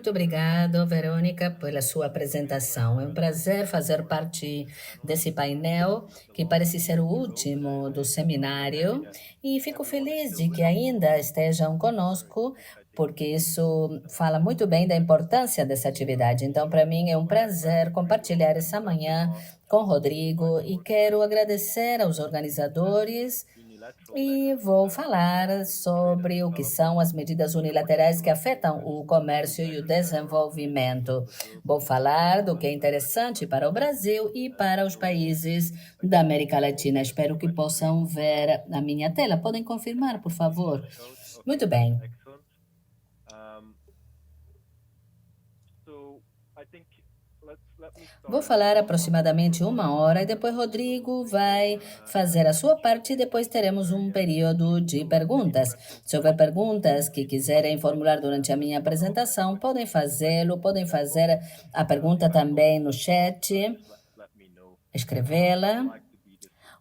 Muito obrigado, Verônica, pela sua apresentação. É um prazer fazer parte desse painel, que parece ser o último do seminário, e fico feliz de que ainda estejam conosco, porque isso fala muito bem da importância dessa atividade. Então, para mim é um prazer compartilhar essa manhã com o Rodrigo e quero agradecer aos organizadores e vou falar sobre o que são as medidas unilaterais que afetam o comércio e o desenvolvimento. Vou falar do que é interessante para o Brasil e para os países da América Latina. Espero que possam ver a minha tela. Podem confirmar, por favor? Muito bem. Vou falar aproximadamente 1 hora e depois Rodrigo vai fazer a sua parte e depois teremos um período de perguntas. Se houver perguntas que quiserem formular durante a minha apresentação, podem fazê-lo, podem fazer a pergunta também no chat, escrevê-la.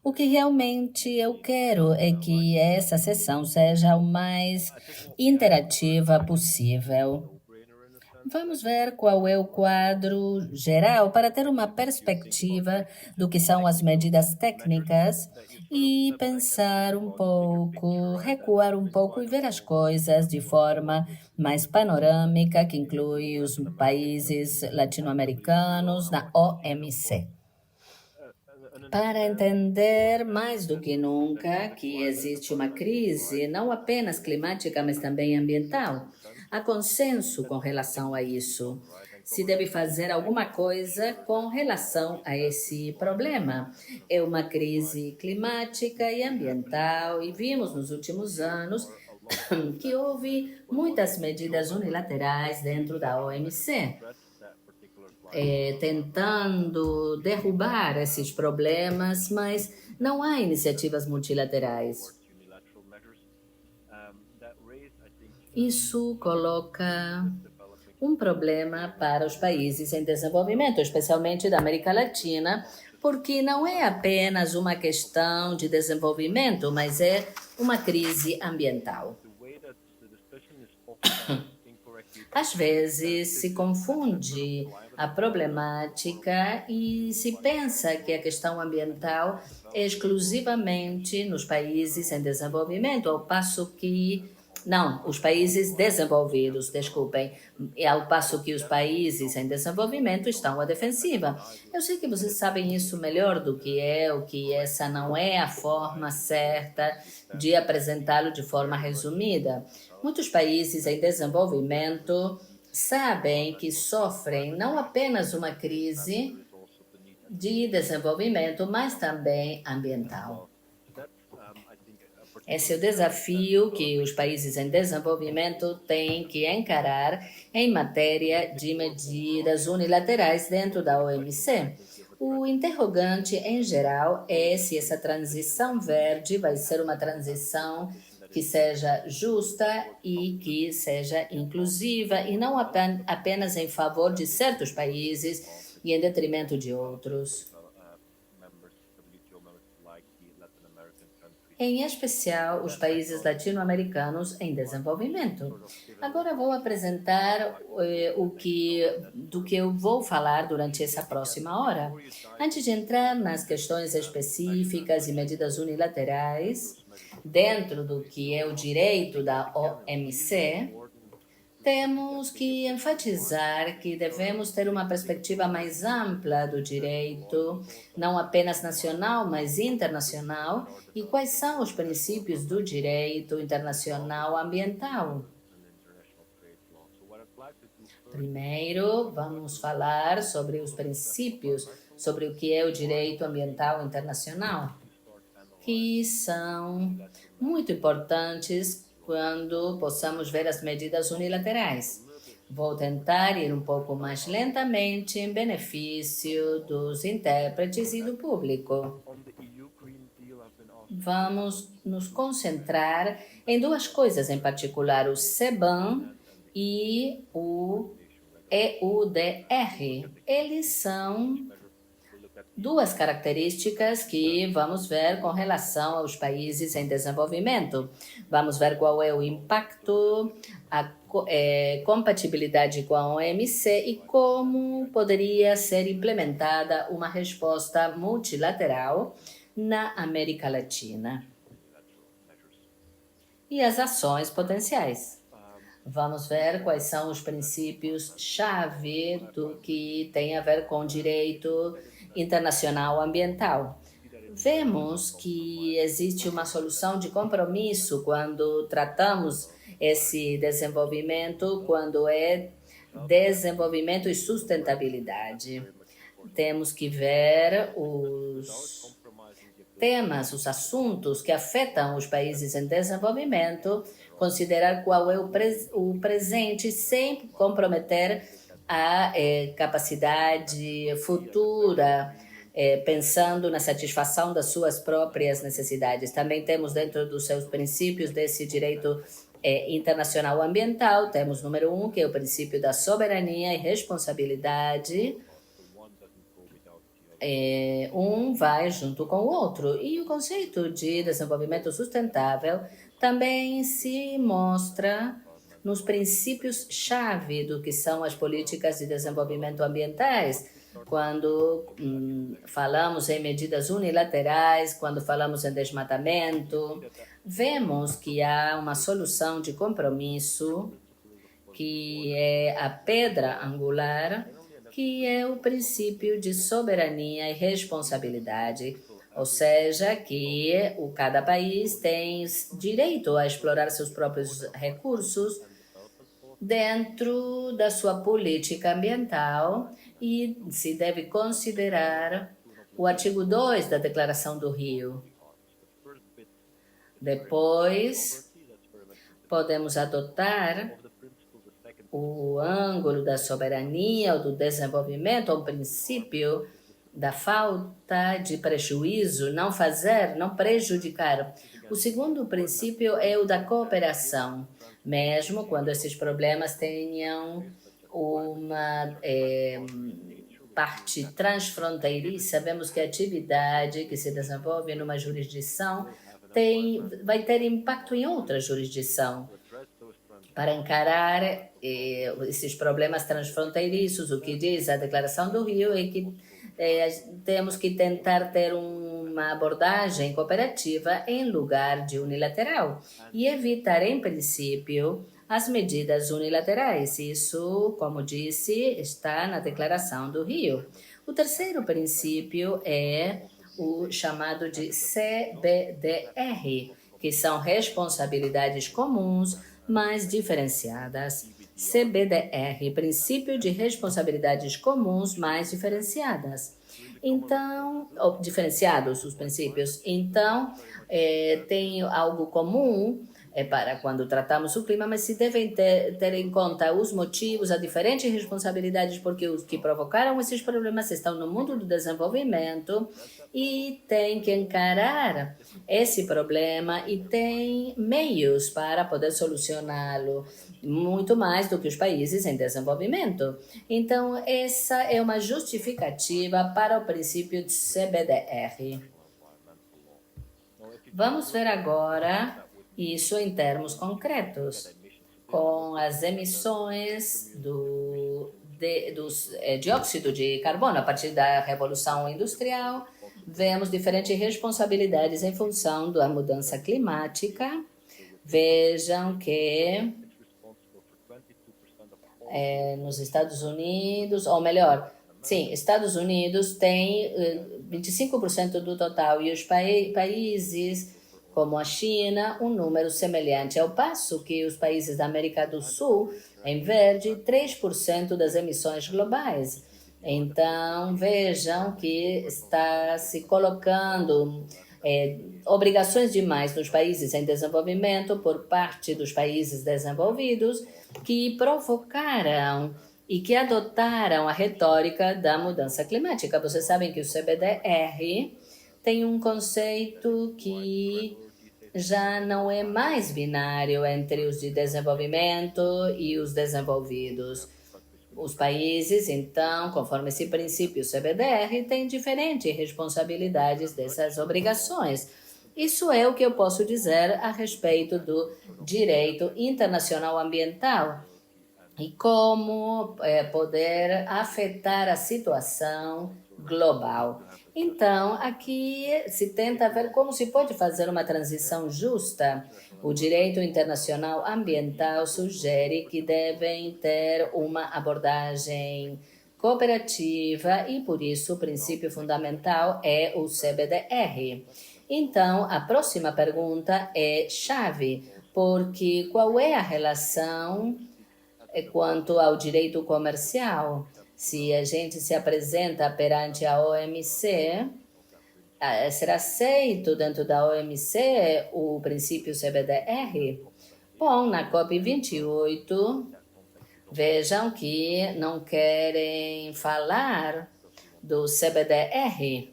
O que realmente eu quero é que essa sessão seja o mais interativa possível. Vamos ver qual é o quadro geral para ter uma perspectiva do que são as medidas técnicas e pensar um pouco, recuar um pouco e ver as coisas de forma mais panorâmica, que inclui os países latino-americanos na OMC. Para entender mais do que nunca que existe uma crise, não apenas climática, mas também ambiental. Há consenso com relação a isso. Se deve fazer alguma coisa com relação a esse problema. É uma crise climática e ambiental, e vimos nos últimos anos que houve muitas medidas unilaterais dentro da OMC. Tentando derrubar esses problemas, mas não há iniciativas multilaterais. Isso coloca um problema para os países em desenvolvimento, especialmente da América Latina, porque não é apenas uma questão de desenvolvimento, mas é uma crise ambiental. Às vezes se confunde a problemática e se pensa que a questão ambiental é exclusivamente nos países em desenvolvimento, ao passo que não, os países desenvolvidos, desculpem, ao passo que os países em desenvolvimento estão à defensiva. Eu sei que vocês sabem isso melhor do que eu, que essa não é a forma certa de apresentá-lo de forma resumida. Muitos países em desenvolvimento sabem que sofrem não apenas uma crise de desenvolvimento, mas também ambiental. Esse é o desafio que os países em desenvolvimento têm que encarar em matéria de medidas unilaterais dentro da OMC. O interrogante, em geral, é se essa transição verde vai ser uma transição que seja justa e que seja inclusiva, e não apenas em favor de certos países e em detrimento de outros. Em especial os países latino-americanos em desenvolvimento. Agora vou apresentar do que eu vou falar durante essa próxima hora. Antes de entrar nas questões específicas e medidas unilaterais, dentro do que é o direito da OMC, temos que enfatizar que devemos ter uma perspectiva mais ampla do direito, não apenas nacional, mas internacional, e quais são os princípios do direito internacional ambiental. Primeiro, vamos falar sobre os princípios, sobre o que é o direito ambiental internacional, que são muito importantes quando possamos ver as medidas unilaterais. Vou tentar ir um pouco mais lentamente em benefício dos intérpretes e do público. Vamos nos concentrar em duas coisas em particular, o CBAM e o EUDR. Eles são duas características que vamos ver com relação aos países em desenvolvimento. Vamos ver qual é o impacto, compatibilidade com a OMC e como poderia ser implementada uma resposta multilateral na América Latina. E as ações potenciais. Vamos ver quais são os princípios-chave do que tem a ver com direito internacional ambiental. Vemos que existe uma solução de compromisso quando tratamos esse desenvolvimento, quando é desenvolvimento e sustentabilidade. Temos que ver os temas, os assuntos que afetam os países em desenvolvimento, considerar qual é o presente sem comprometer a capacidade futura, pensando na satisfação das suas próprias necessidades. Também temos dentro dos seus princípios desse direito internacional ambiental, temos número 1, que é o princípio da soberania e responsabilidade. Um vai junto com o outro. E o conceito de desenvolvimento sustentável também se mostra nos princípios-chave do que são as políticas de desenvolvimento ambientais. Quando falamos em medidas unilaterais, quando falamos em desmatamento, vemos que há uma solução de compromisso que é a pedra angular, que é o princípio de soberania e responsabilidade, ou seja, que cada país tem direito a explorar seus próprios recursos dentro da sua política ambiental e se deve considerar o artigo 2 da Declaração do Rio. Depois, podemos adotar o ângulo da soberania ou do desenvolvimento, um princípio da falta de prejuízo, não fazer, não prejudicar. O segundo princípio é o da cooperação, mesmo quando esses problemas tenham uma parte transfronteiriça. Sabemos que a atividade que se desenvolve numa jurisdição vai ter impacto em outra jurisdição. Para encarar esses problemas transfronteiriços, o que diz a Declaração do Rio é que temos que tentar ter uma abordagem cooperativa em lugar de unilateral e evitar, em princípio, as medidas unilaterais. Isso, como disse, está na Declaração do Rio. O terceiro princípio é o chamado de CBDR, que são responsabilidades comuns, mais diferenciadas. CBDR, Princípio de Responsabilidades Comuns mais Diferenciadas. Então, diferenciados os princípios. Então, tem algo comum para quando tratamos o clima, mas se devem ter em conta os motivos, as diferentes responsabilidades, porque os que provocaram esses problemas estão no mundo do desenvolvimento e tem que encarar esse problema e tem meios para poder solucioná-lo, muito mais do que os países em desenvolvimento. Então, essa é uma justificativa para o princípio de CBDR. Vamos ver agora isso em termos concretos, com as emissões do dióxido de carbono. A partir da Revolução Industrial, vemos diferentes responsabilidades em função da mudança climática. Vejam que nos Estados Unidos, ou melhor, sim, Estados Unidos tem 25% do total e os países como a China, um número semelhante, ao passo que os países da América do Sul, em verde, 3% das emissões globais. Então, vejam que está se colocando obrigações demais nos países em desenvolvimento por parte dos países desenvolvidos que provocaram e que adotaram a retórica da mudança climática. Vocês sabem que o CBDR tem um conceito que já não é mais binário entre os de desenvolvimento e os desenvolvidos. Os países, então, conforme esse princípio CBDR, têm diferentes responsabilidades dessas obrigações. Isso é o que eu posso dizer a respeito do direito internacional ambiental e como poder afetar a situação global. Então, aqui se tenta ver como se pode fazer uma transição justa. O direito internacional ambiental sugere que devem ter uma abordagem cooperativa e, por isso, o princípio fundamental é o CBDR. Então, a próxima pergunta é chave, porque qual é a relação quanto ao direito comercial? Se a gente se apresenta perante a OMC, será aceito dentro da OMC o princípio CBDR? Bom, na COP28, vejam que não querem falar do CBDR.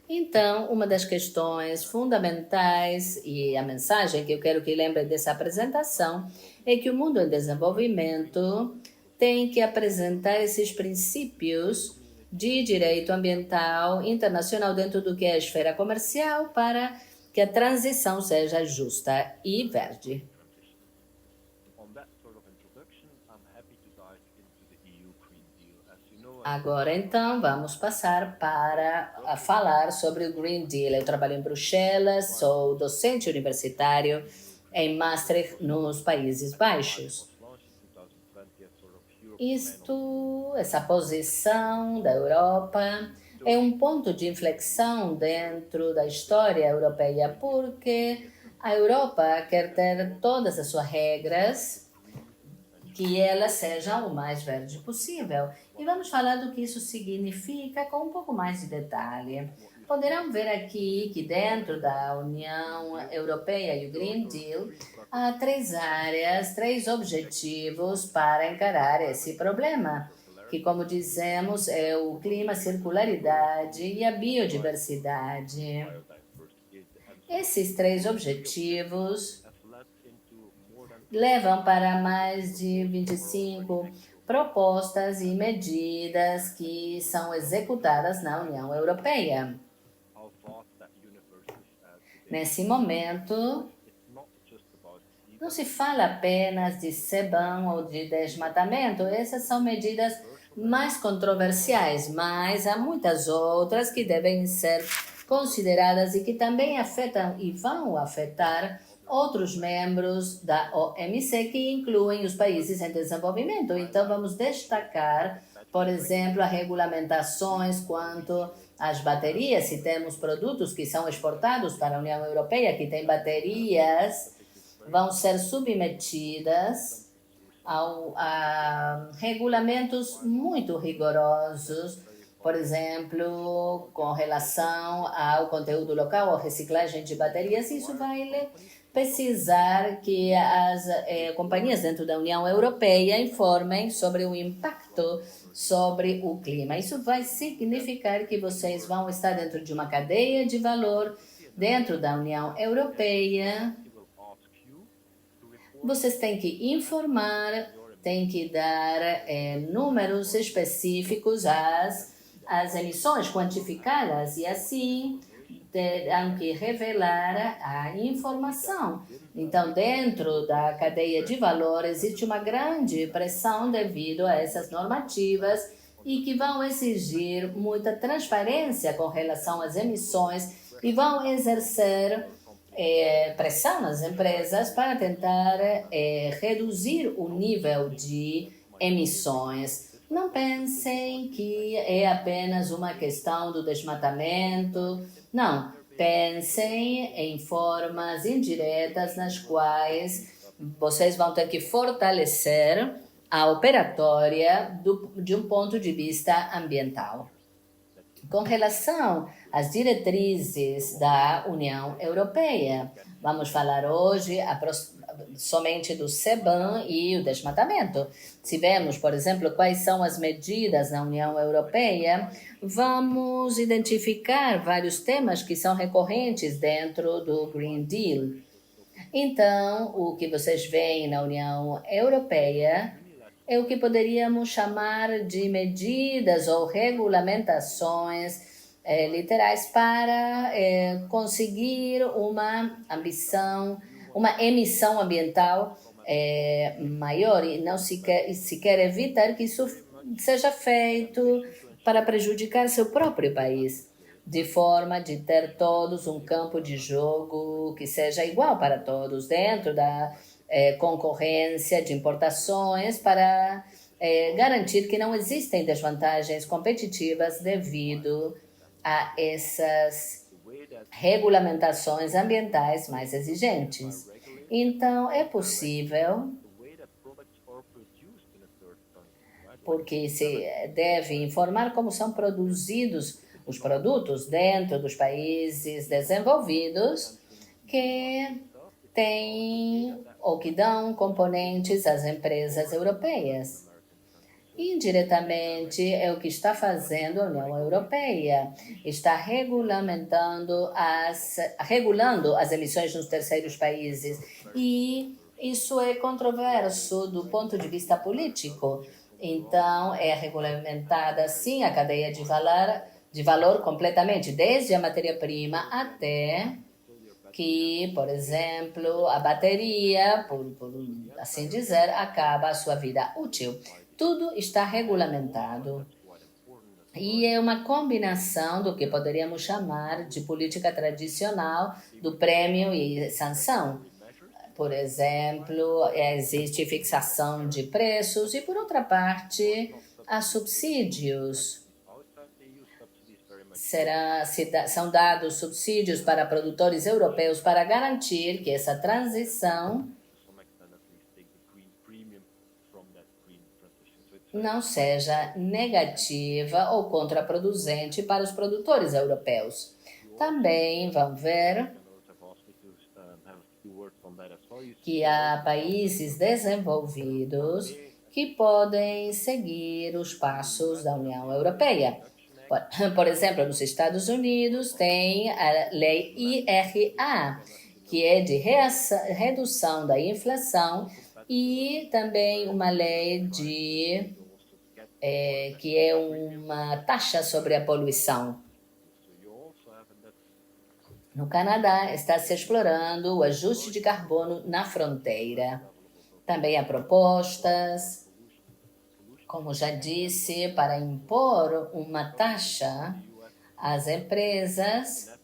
Então, uma das questões fundamentais e a mensagem que eu quero que lembrem dessa apresentação é que o mundo em desenvolvimento tem que apresentar esses princípios de direito ambiental internacional dentro do que é a esfera comercial para que a transição seja justa e verde. Agora, então, vamos passar para falar sobre o Green Deal. Eu trabalho em Bruxelas, sou docente universitário em Maastricht, nos Países Baixos. Essa posição da Europa é um ponto de inflexão dentro da história europeia, porque a Europa quer ter todas as suas regras que elas sejam o mais verde possível. E vamos falar do que isso significa com um pouco mais de detalhe. Poderão ver aqui que dentro da União Europeia e o Green Deal, há 3 áreas, 3 objetivos para encarar esse problema, que, como dizemos, é o clima, a circularidade e a biodiversidade. Esses 3 objetivos levam para mais de 25 propostas e medidas que são executadas na União Europeia. Nesse momento, não se fala apenas de CBAM ou de desmatamento, essas são medidas mais controversiais, mas há muitas outras que devem ser consideradas e que também afetam e vão afetar outros membros da OMC, que incluem os países em desenvolvimento. Então, vamos destacar, por exemplo, as regulamentações quanto às baterias. Se temos produtos que são exportados para a União Europeia, que têm baterias, vão ser submetidas a regulamentos muito rigorosos, por exemplo, com relação ao conteúdo local ou reciclagem de baterias. Isso vai precisar que as companhias dentro da União Europeia informem sobre o impacto sobre o clima. Isso vai significar que vocês vão estar dentro de uma cadeia de valor dentro da União Europeia. Vocês têm que informar, têm que dar números específicos às emissões quantificadas e assim terão que revelar a informação. Então, dentro da cadeia de valor, existe uma grande pressão devido a essas normativas e que vão exigir muita transparência com relação às emissões e vão exercer pressão nas empresas para tentar reduzir o nível de emissões. Não pensem que é apenas uma questão do desmatamento. Não, pensem em formas indiretas nas quais vocês vão ter que fortalecer a operatória de um ponto de vista ambiental. Com relação às diretrizes da União Europeia, vamos falar hoje somente do CBAM e o desmatamento. Se vemos, por exemplo, quais são as medidas na União Europeia, vamos identificar vários temas que são recorrentes dentro do Green Deal. Então, o que vocês veem na União Europeia é o que poderíamos chamar de medidas ou regulamentações literais para conseguir uma emissão ambiental maior, e não se quer evitar que isso seja feito para prejudicar seu próprio país, de forma de ter todos um campo de jogo que seja igual para todos, dentro da concorrência de importações, para garantir que não existem desvantagens competitivas devido a essas regulamentações ambientais mais exigentes. Então, é possível, porque se deve informar como são produzidos os produtos dentro dos países desenvolvidos que têm ou que dão componentes às empresas europeias. Indiretamente é o que está fazendo a União Europeia, está regulando as emissões nos terceiros países, e isso é controverso do ponto de vista político. Então, é regulamentada sim a cadeia de valor completamente, desde a matéria-prima até que, por exemplo, a bateria, por assim dizer, acaba a sua vida útil. Tudo está regulamentado. E é uma combinação do que poderíamos chamar de política tradicional do prêmio e sanção. Por exemplo, existe fixação de preços e, por outra parte, há subsídios. São dados subsídios para produtores europeus para garantir que essa transição não seja negativa ou contraproducente para os produtores europeus. Também vão ver que há países desenvolvidos que podem seguir os passos da União Europeia. Por exemplo, nos Estados Unidos tem a lei IRA, que é de redução da inflação, e também uma lei que é uma taxa sobre a poluição. No Canadá, está se explorando o ajuste de carbono na fronteira. Também há propostas, como já disse, para impor uma taxa às empresas,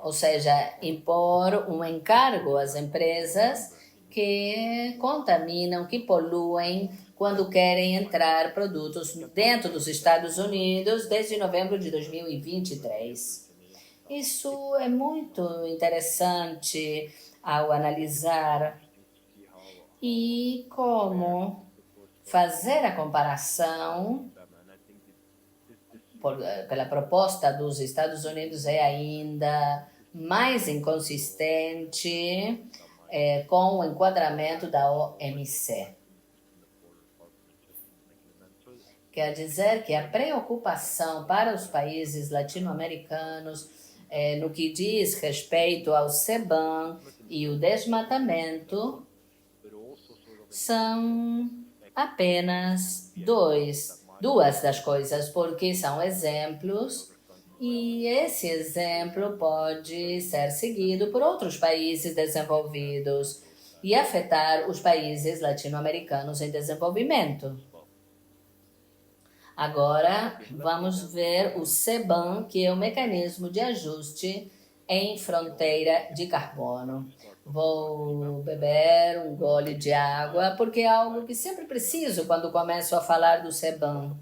ou seja, impor um encargo às empresas que contaminam, que poluem, quando querem entrar produtos dentro dos Estados Unidos desde novembro de 2023. Isso é muito interessante ao analisar e como fazer a comparação pela proposta dos Estados Unidos é ainda mais inconsistente com o enquadramento da OMC. Quer dizer que a preocupação para os países latino-americanos no que diz respeito ao CBAM e o desmatamento são apenas duas das coisas, porque são exemplos, e esse exemplo pode ser seguido por outros países desenvolvidos e afetar os países latino-americanos em desenvolvimento. Agora, vamos ver o CBAM, que é o mecanismo de ajuste em fronteira de carbono. Vou beber um gole de água, porque é algo que sempre preciso quando começo a falar do CBAM.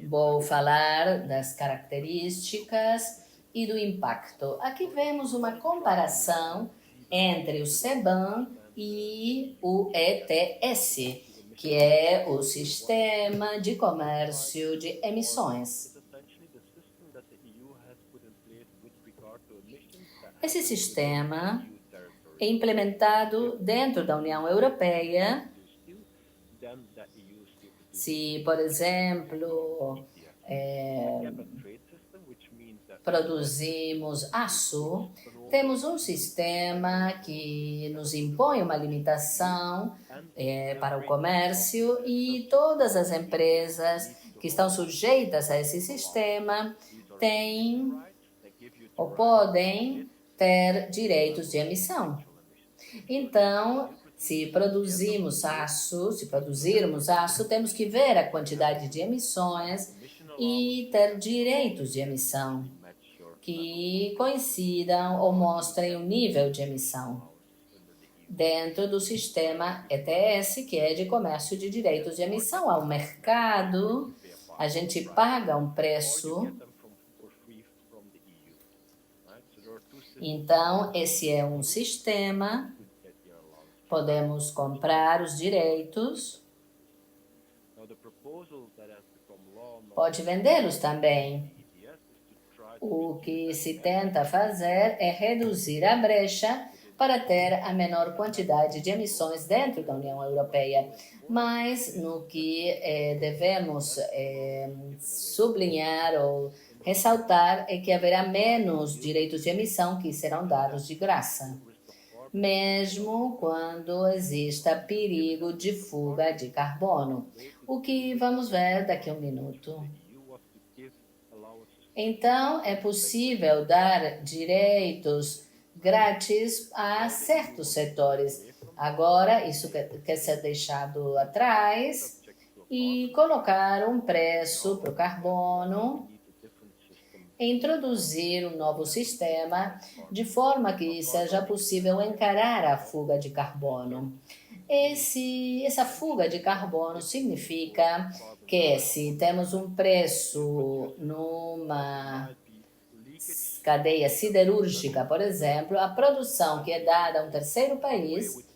Vou falar das características e do impacto. Aqui vemos uma comparação entre o CBAM e o ETS, que é o Sistema de Comércio de Emissões. Esse sistema é implementado dentro da União Europeia. Se, por exemplo, produzimos aço, temos um sistema que nos impõe uma limitação para o comércio e todas as empresas que estão sujeitas a esse sistema têm ou podem ter direitos de emissão. Então, se produzirmos aço, temos que ver a quantidade de emissões e ter direitos de emissão que coincidam ou mostrem o nível de emissão dentro do sistema ETS, que é de comércio de direitos de emissão. Ao mercado, a gente paga um preço. Então, esse é um sistema. Podemos comprar os direitos. Pode vendê-los também. O que se tenta fazer é reduzir a brecha para ter a menor quantidade de emissões dentro da União Europeia. Mas no que devemos sublinhar ou ressaltar é que haverá menos direitos de emissão que serão dados de graça, mesmo quando exista perigo de fuga de carbono, o que vamos ver daqui a um minuto. Então, é possível dar direitos grátis a certos setores. Agora, isso quer ser deixado atrás e colocar um preço para o carbono, introduzir um novo sistema de forma que seja possível encarar a fuga de carbono. Essa fuga de carbono significa que se temos um preço numa cadeia siderúrgica, por exemplo, a produção que é dada a um terceiro país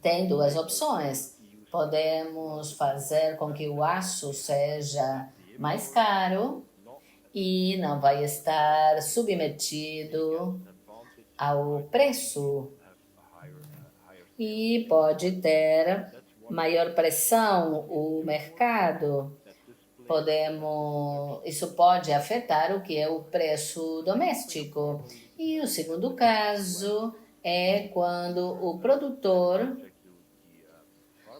tem duas opções. Podemos fazer com que o aço seja mais caro e não vai estar submetido ao preço e pode ter maior pressão o mercado. Isso pode afetar o que é o preço doméstico. E o segundo caso é quando o produtor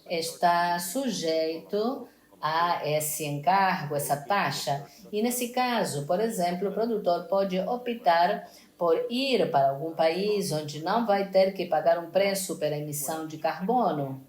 está sujeito a esse encargo, essa taxa. E nesse caso, por exemplo, o produtor pode optar por ir para algum país onde não vai ter que pagar um preço pela emissão de carbono.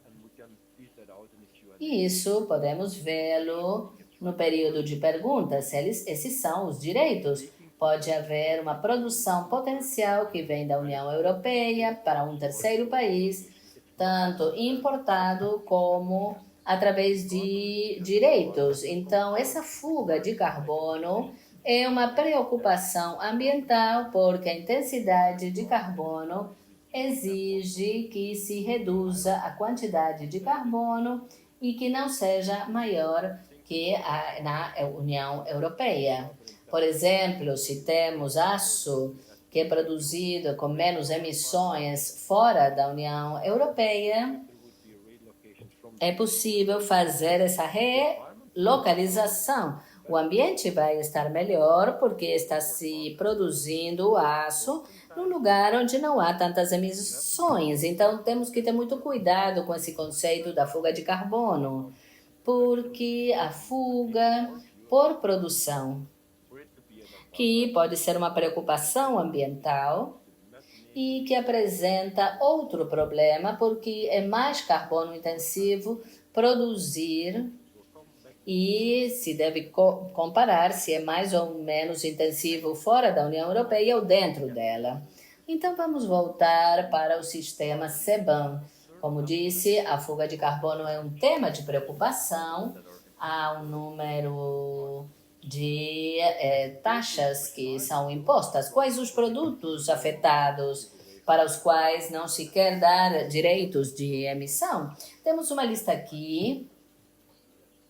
E isso podemos vê-lo no período de perguntas. Esses são os direitos. Pode haver uma produção potencial que vem da União Europeia para um terceiro país, tanto importado como através de direitos. Então, essa fuga de carbono é uma preocupação ambiental, porque a intensidade de carbono exige que se reduza a quantidade de carbono e que não seja maior que na União Europeia. Por exemplo, se temos aço que é produzido com menos emissões fora da União Europeia, é possível fazer essa relocalização. O ambiente vai estar melhor porque está se produzindo o aço num lugar onde não há tantas emissões. Então, temos que ter muito cuidado com esse conceito da fuga de carbono, porque a fuga por produção, que pode ser uma preocupação ambiental e que apresenta outro problema, porque é mais carbono intensivo produzir e se deve comparar se é mais ou menos intensivo fora da União Europeia ou dentro dela. Então, vamos voltar para o sistema CBAM. Como disse, a fuga de carbono é um tema de preocupação. Há um número de taxas que são impostas. Quais os produtos afetados para os quais não se quer dar direitos de emissão? Temos uma lista aqui.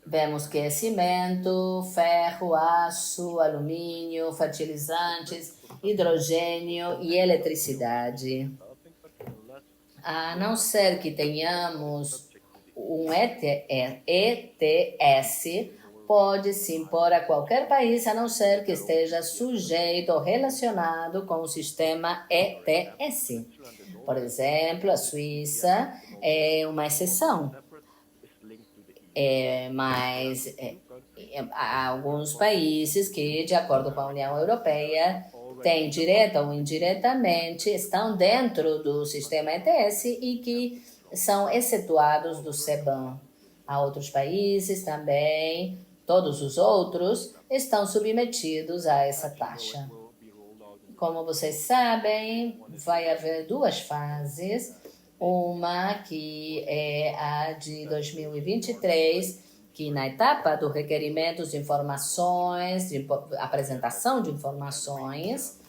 Vemos que é cimento, ferro, aço, alumínio, fertilizantes, hidrogênio e eletricidade. A não ser que tenhamos um ETS, pode se impor a qualquer país, a não ser que esteja sujeito ou relacionado com o sistema ETS. Por exemplo, a Suíça é uma exceção, mas há alguns países que, de acordo com a União Europeia, têm direta ou indiretamente, estão dentro do sistema ETS e que são excetuados do CBAM. Há outros países também, todos os outros estão submetidos a essa taxa. Como vocês sabem, vai haver duas fases. Uma que é a de 2023, que na etapa do requerimento de informações, de apresentação de informações,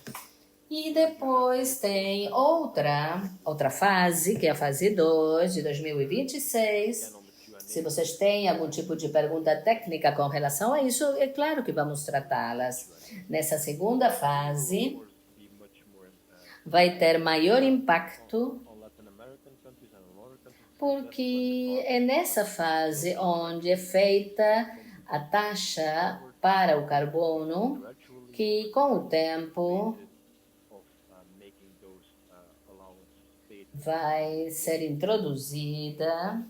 e depois tem outra fase, que é a fase 2, de 2026. Se vocês têm algum tipo de pergunta técnica com relação a isso, é claro que vamos tratá-las. Nessa segunda fase, vai ter maior impacto, porque é nessa fase onde é feita a taxa para o carbono, que com o tempo vai ser introduzida,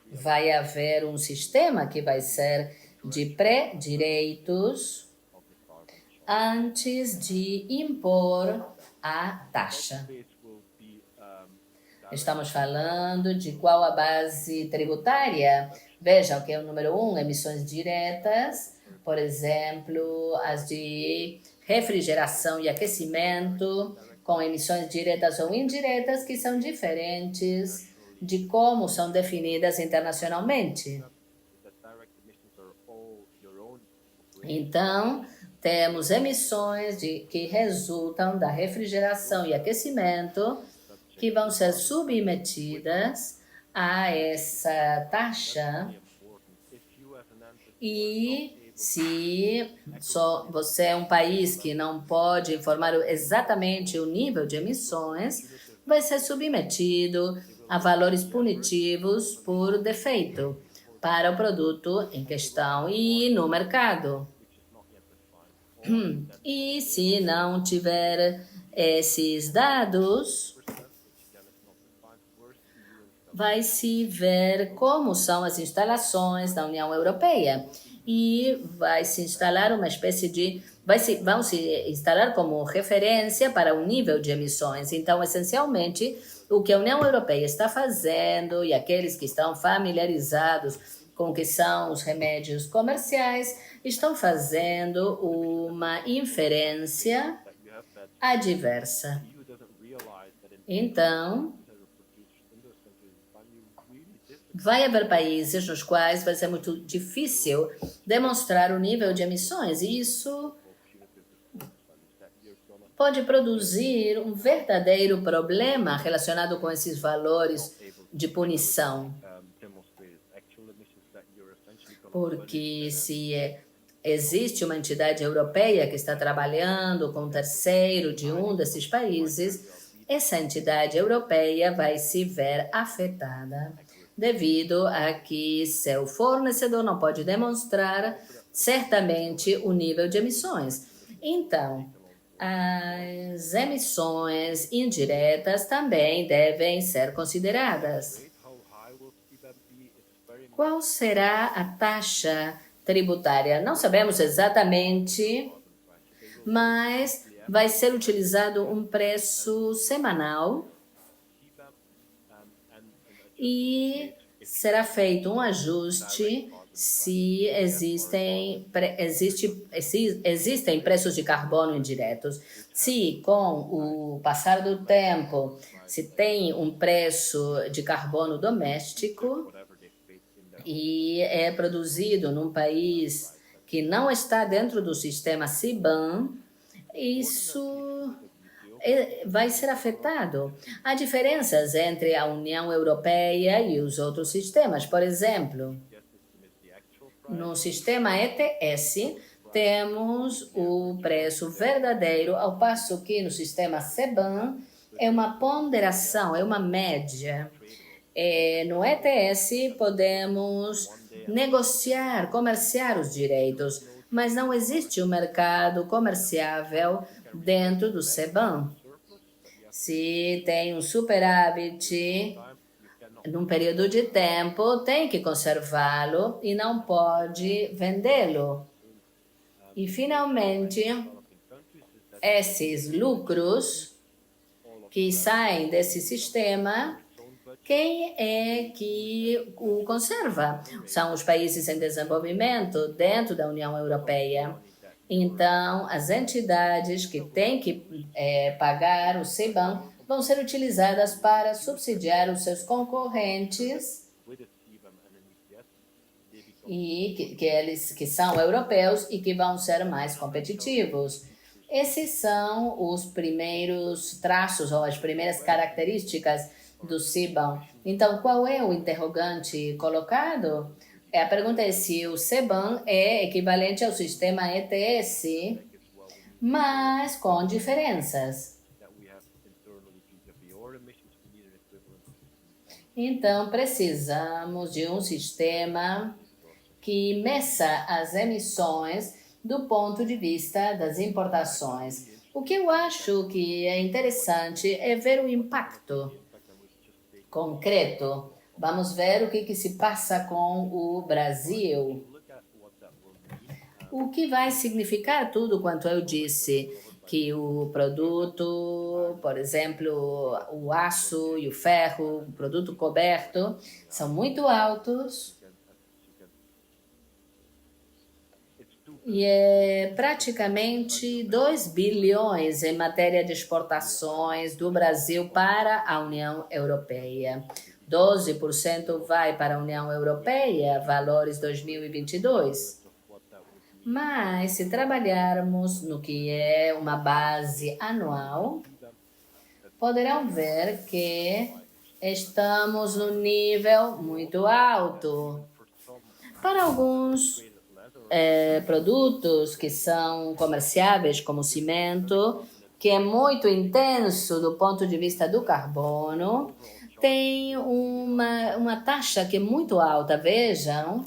vai haver um sistema que vai ser de pré-direitos antes de impor a taxa. Estamos falando de qual a base tributária. Vejam que é o número 1, emissões diretas, por exemplo, as de refrigeração e aquecimento, com emissões diretas ou indiretas, que são diferentes de como são definidas internacionalmente. Então, temos emissões que resultam da refrigeração e aquecimento, que vão ser submetidas a essa taxa. E se você é um país que não pode informar exatamente o nível de emissões, vai ser submetido a valores punitivos por defeito para o produto em questão e no mercado. E se não tiver esses dados, vai se ver como são as instalações da União Europeia e vai se instalar uma espécie de... vão se instalar como referência para o nível de emissões. Então, essencialmente, o que a União Europeia está fazendo e aqueles que estão familiarizados com o que são os remédios comerciais estão fazendo uma inferência adversa. Então, vai haver países nos quais vai ser muito difícil demonstrar o nível de emissões, e isso pode produzir um verdadeiro problema relacionado com esses valores de punição. Porque se existe uma entidade europeia que está trabalhando com um terceiro de um desses países, essa entidade europeia vai se ver afetada, devido a que seu fornecedor não pode demonstrar certamente o nível de emissões. Então, as emissões indiretas também devem ser consideradas. Qual será a taxa tributária? Não sabemos exatamente, mas vai ser utilizado um preço semanal e será feito um ajuste se existem preços de carbono indiretos. Se com o passar do tempo se tem um preço de carbono doméstico e é produzido num país que não está dentro do sistema CBAM, isso vai ser afetado. Há diferenças entre a União Europeia e os outros sistemas. Por exemplo, no sistema ETS, temos o preço verdadeiro, ao passo que no sistema CBAM é uma ponderação, é uma média. No ETS, podemos negociar, comerciar os direitos, mas não existe um mercado comerciável dentro do CBAM. Se tem um superávit, num período de tempo, tem que conservá-lo e não pode vendê-lo. E, finalmente, esses lucros que saem desse sistema, quem é que o conserva? São os países em desenvolvimento dentro da União Europeia. Então, as entidades que têm que pagar o CBAM vão ser utilizadas para subsidiar os seus concorrentes e que são europeus e que vão ser mais competitivos. Esses são os primeiros traços ou as primeiras características do CBAM. Então, qual é o interrogante colocado? A pergunta é se o CBAM é equivalente ao sistema ETS, mas com diferenças. Então, precisamos de um sistema que meça as emissões do ponto de vista das importações. O que eu acho que é interessante é ver o impacto concreto. Vamos ver o que se passa com o Brasil. O que vai significar tudo quanto eu disse, que o produto, por exemplo, o aço e o ferro, o produto coberto, são muito altos e é praticamente 2 bilhões em matéria de exportações do Brasil para a União Europeia. 12% vai para a União Europeia, valores 2022. Mas, se trabalharmos no que é uma base anual, poderão ver que estamos num nível muito alto. Para alguns produtos que são comerciáveis, como cimento, que é muito intenso do ponto de vista do carbono, tem uma taxa que é muito alta. Vejam,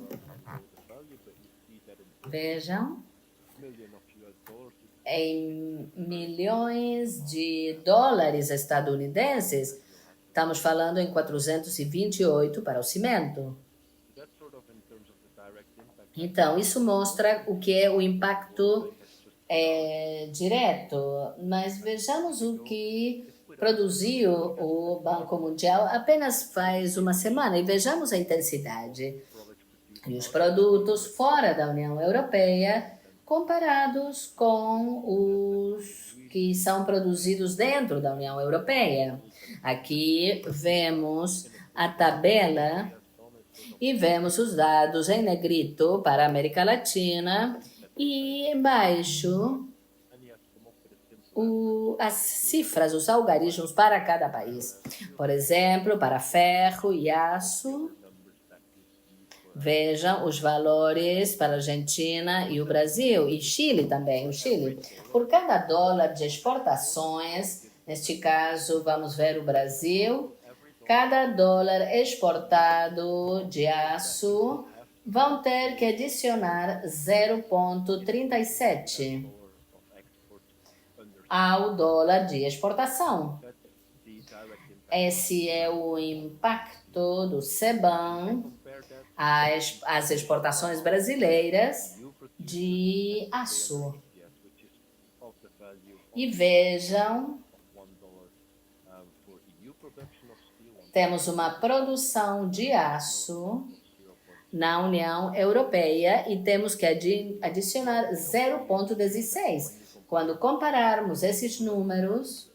em milhões de dólares estadunidenses, estamos falando em 428 para o cimento. Então, isso mostra o que é o impacto direto, mas vejamos o que produziu o Banco Mundial apenas faz uma semana e vejamos a intensidade. E os produtos fora da União Europeia comparados com os que são produzidos dentro da União Europeia. Aqui vemos a tabela e vemos os dados em negrito para a América Latina e embaixo as cifras, os algarismos para cada país. Por exemplo, para ferro e aço, vejam os valores para a Argentina e o Brasil, e Chile também, o Chile. Por cada dólar de exportações, neste caso vamos ver o Brasil, cada dólar exportado de aço vão ter que adicionar 0,37 ao dólar de exportação. Esse é o impacto do CBAM às exportações brasileiras de aço. E vejam, temos uma produção de aço na União Europeia e temos que adicionar 0,16. Quando compararmos esses números,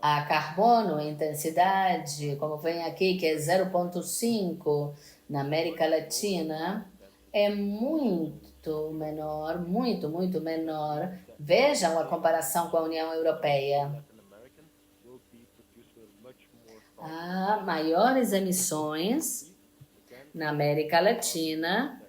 a carbono intensidade, como vem aqui, que é 0,5 na América Latina, é muito menor, muito menor. Vejam a comparação com a União Europeia. Há maiores emissões na América Latina.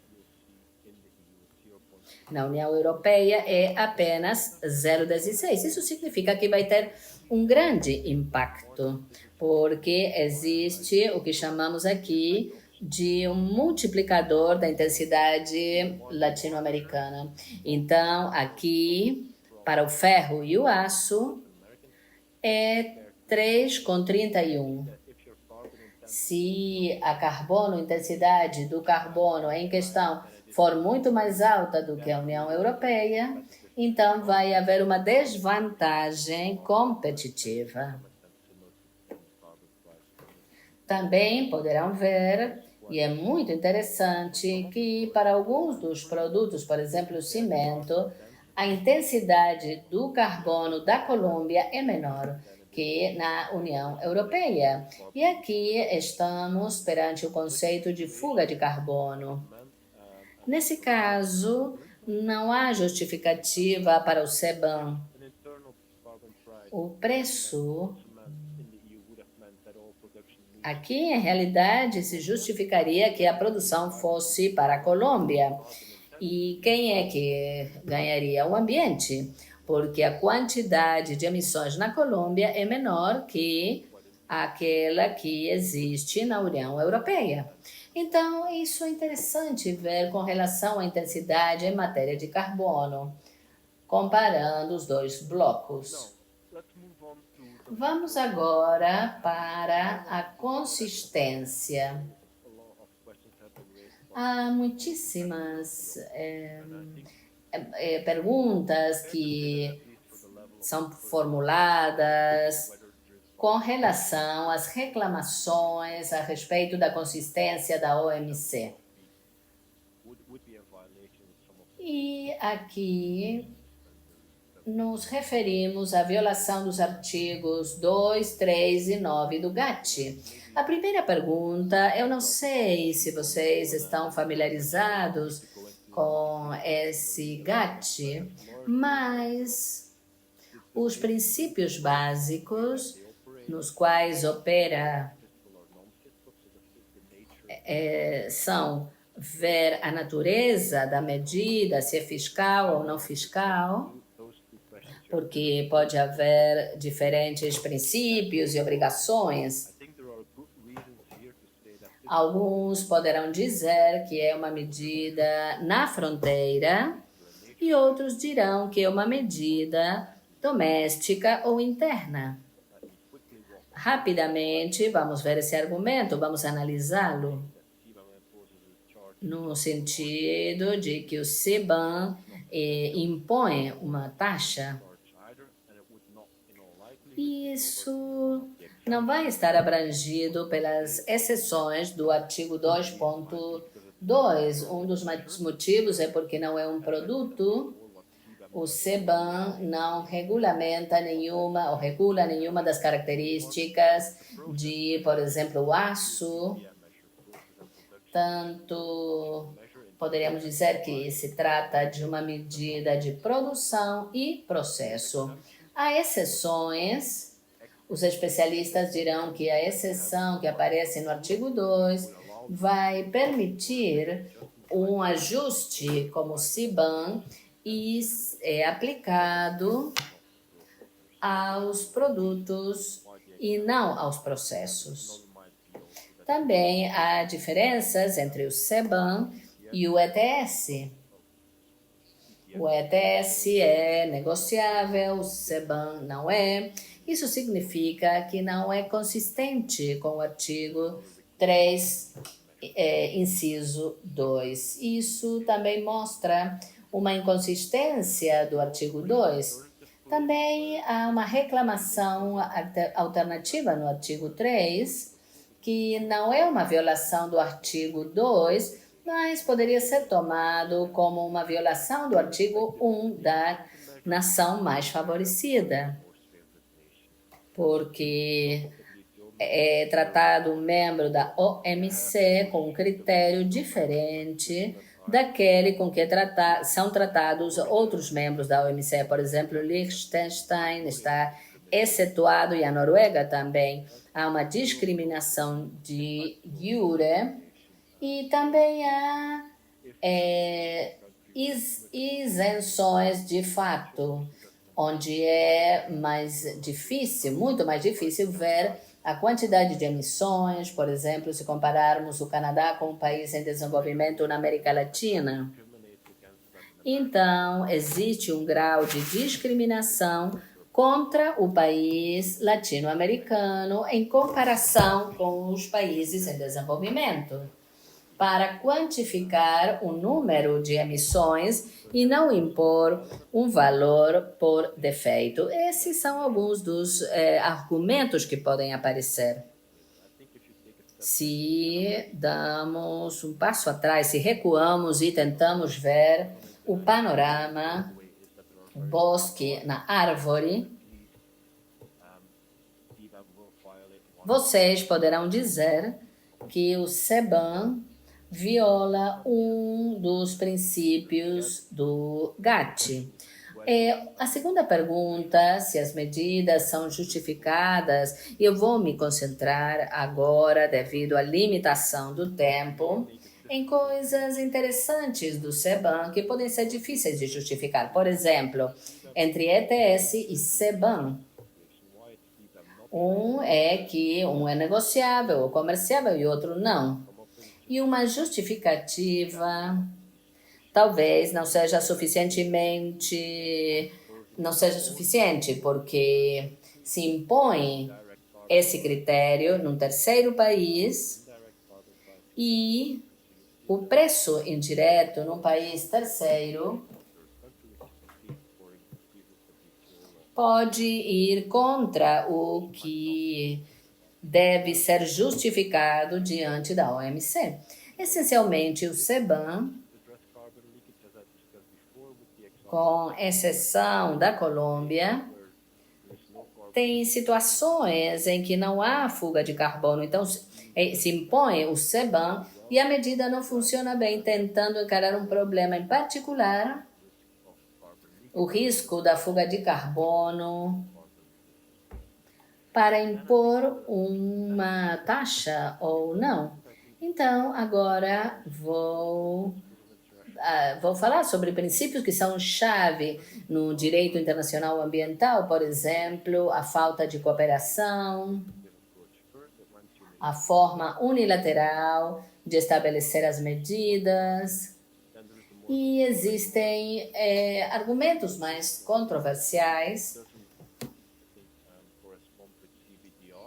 Na União Europeia é apenas 0,16. Isso significa que vai ter um grande impacto, porque existe o que chamamos aqui de um multiplicador da intensidade latino-americana. Então, aqui, para o ferro e o aço, é 3,31. Se a intensidade do carbono em questão for muito mais alta do que a União Europeia, então vai haver uma desvantagem competitiva. Também poderão ver, e é muito interessante, que para alguns dos produtos, por exemplo, o cimento, a intensidade do carbono da Colômbia é menor que na União Europeia. E aqui estamos perante o conceito de fuga de carbono. Nesse caso, não há justificativa para o CBAM. O preço aqui, em realidade, se justificaria que a produção fosse para a Colômbia. E quem é que ganharia? O ambiente, porque a quantidade de emissões na Colômbia é menor que aquela que existe na União Europeia. Então, isso é interessante ver com relação à intensidade em matéria de carbono, comparando os dois blocos. Vamos agora para a consistência. Há muitíssimas perguntas que são formuladas com relação às reclamações a respeito da consistência da OMC. E aqui nos referimos à violação dos artigos 2, 3 e 9 do GATT. A primeira pergunta, eu não sei se vocês estão familiarizados com esse GATT, mas os princípios básicos nos quais opera são ver a natureza da medida, se é fiscal ou não fiscal, porque pode haver diferentes princípios e obrigações. Alguns poderão dizer que é uma medida na fronteira e outros dirão que é uma medida doméstica ou interna. Rapidamente, vamos ver esse argumento, vamos analisá-lo no sentido de que o CBAM impõe uma taxa. Isso não vai estar abrangido pelas exceções do artigo 2.2. Um dos motivos é porque não é um produto. O CBAM não regulamenta nenhuma ou regula nenhuma das características de, por exemplo, o aço. Tanto poderíamos dizer que se trata de uma medida de produção e processo. Há exceções, os especialistas dirão que a exceção que aparece no artigo 2 vai permitir um ajuste como CBAM e é aplicado aos produtos e não aos processos. Também há diferenças entre o CBAM e o ETS. O ETS é negociável, o CBAM não é. Isso significa que não é consistente com o artigo 3, inciso 2. Isso também mostra uma inconsistência do artigo 2. Também há uma reclamação alternativa no artigo 3, que não é uma violação do artigo 2, mas poderia ser tomado como uma violação do artigo 1 da nação mais favorecida, porque é tratado um membro da OMC com um critério diferente daquele com que são tratados outros membros da OMC. Por exemplo, Liechtenstein está excetuado e a Noruega também. Há uma discriminação de jure e também há isenções de fato, onde é mais difícil, muito mais difícil ver a quantidade de emissões, por exemplo, se compararmos o Canadá com um país em desenvolvimento na América Latina. Então, existe um grau de discriminação contra o país latino-americano em comparação com os países em desenvolvimento, para quantificar o número de emissões e não impor um valor por defeito. Esses são alguns dos argumentos que podem aparecer. Se damos um passo atrás, se recuamos e tentamos ver o panorama, o bosque na árvore, vocês poderão dizer que o CBAM viola um dos princípios do GATT. A segunda pergunta, se as medidas são justificadas, eu vou me concentrar agora, devido à limitação do tempo, em coisas interessantes do CBAM que podem ser difíceis de justificar. Por exemplo, entre ETS e CBAM. Um é que um é negociável ou comerciável e outro não. E uma justificativa talvez não seja suficiente, porque se impõe esse critério num terceiro país e o preço indireto num país terceiro pode ir contra o que deve ser justificado diante da OMC. Essencialmente, o CBAM, com exceção da Colômbia, tem situações em que não há fuga de carbono. Então, se impõe o CBAM e a medida não funciona bem, tentando encarar um problema em particular, o risco da fuga de carbono, para impor uma taxa ou não. Então, agora vou falar sobre princípios que são chave no direito internacional ambiental, por exemplo, a falta de cooperação, a forma unilateral de estabelecer as medidas. E existem argumentos mais controversiais,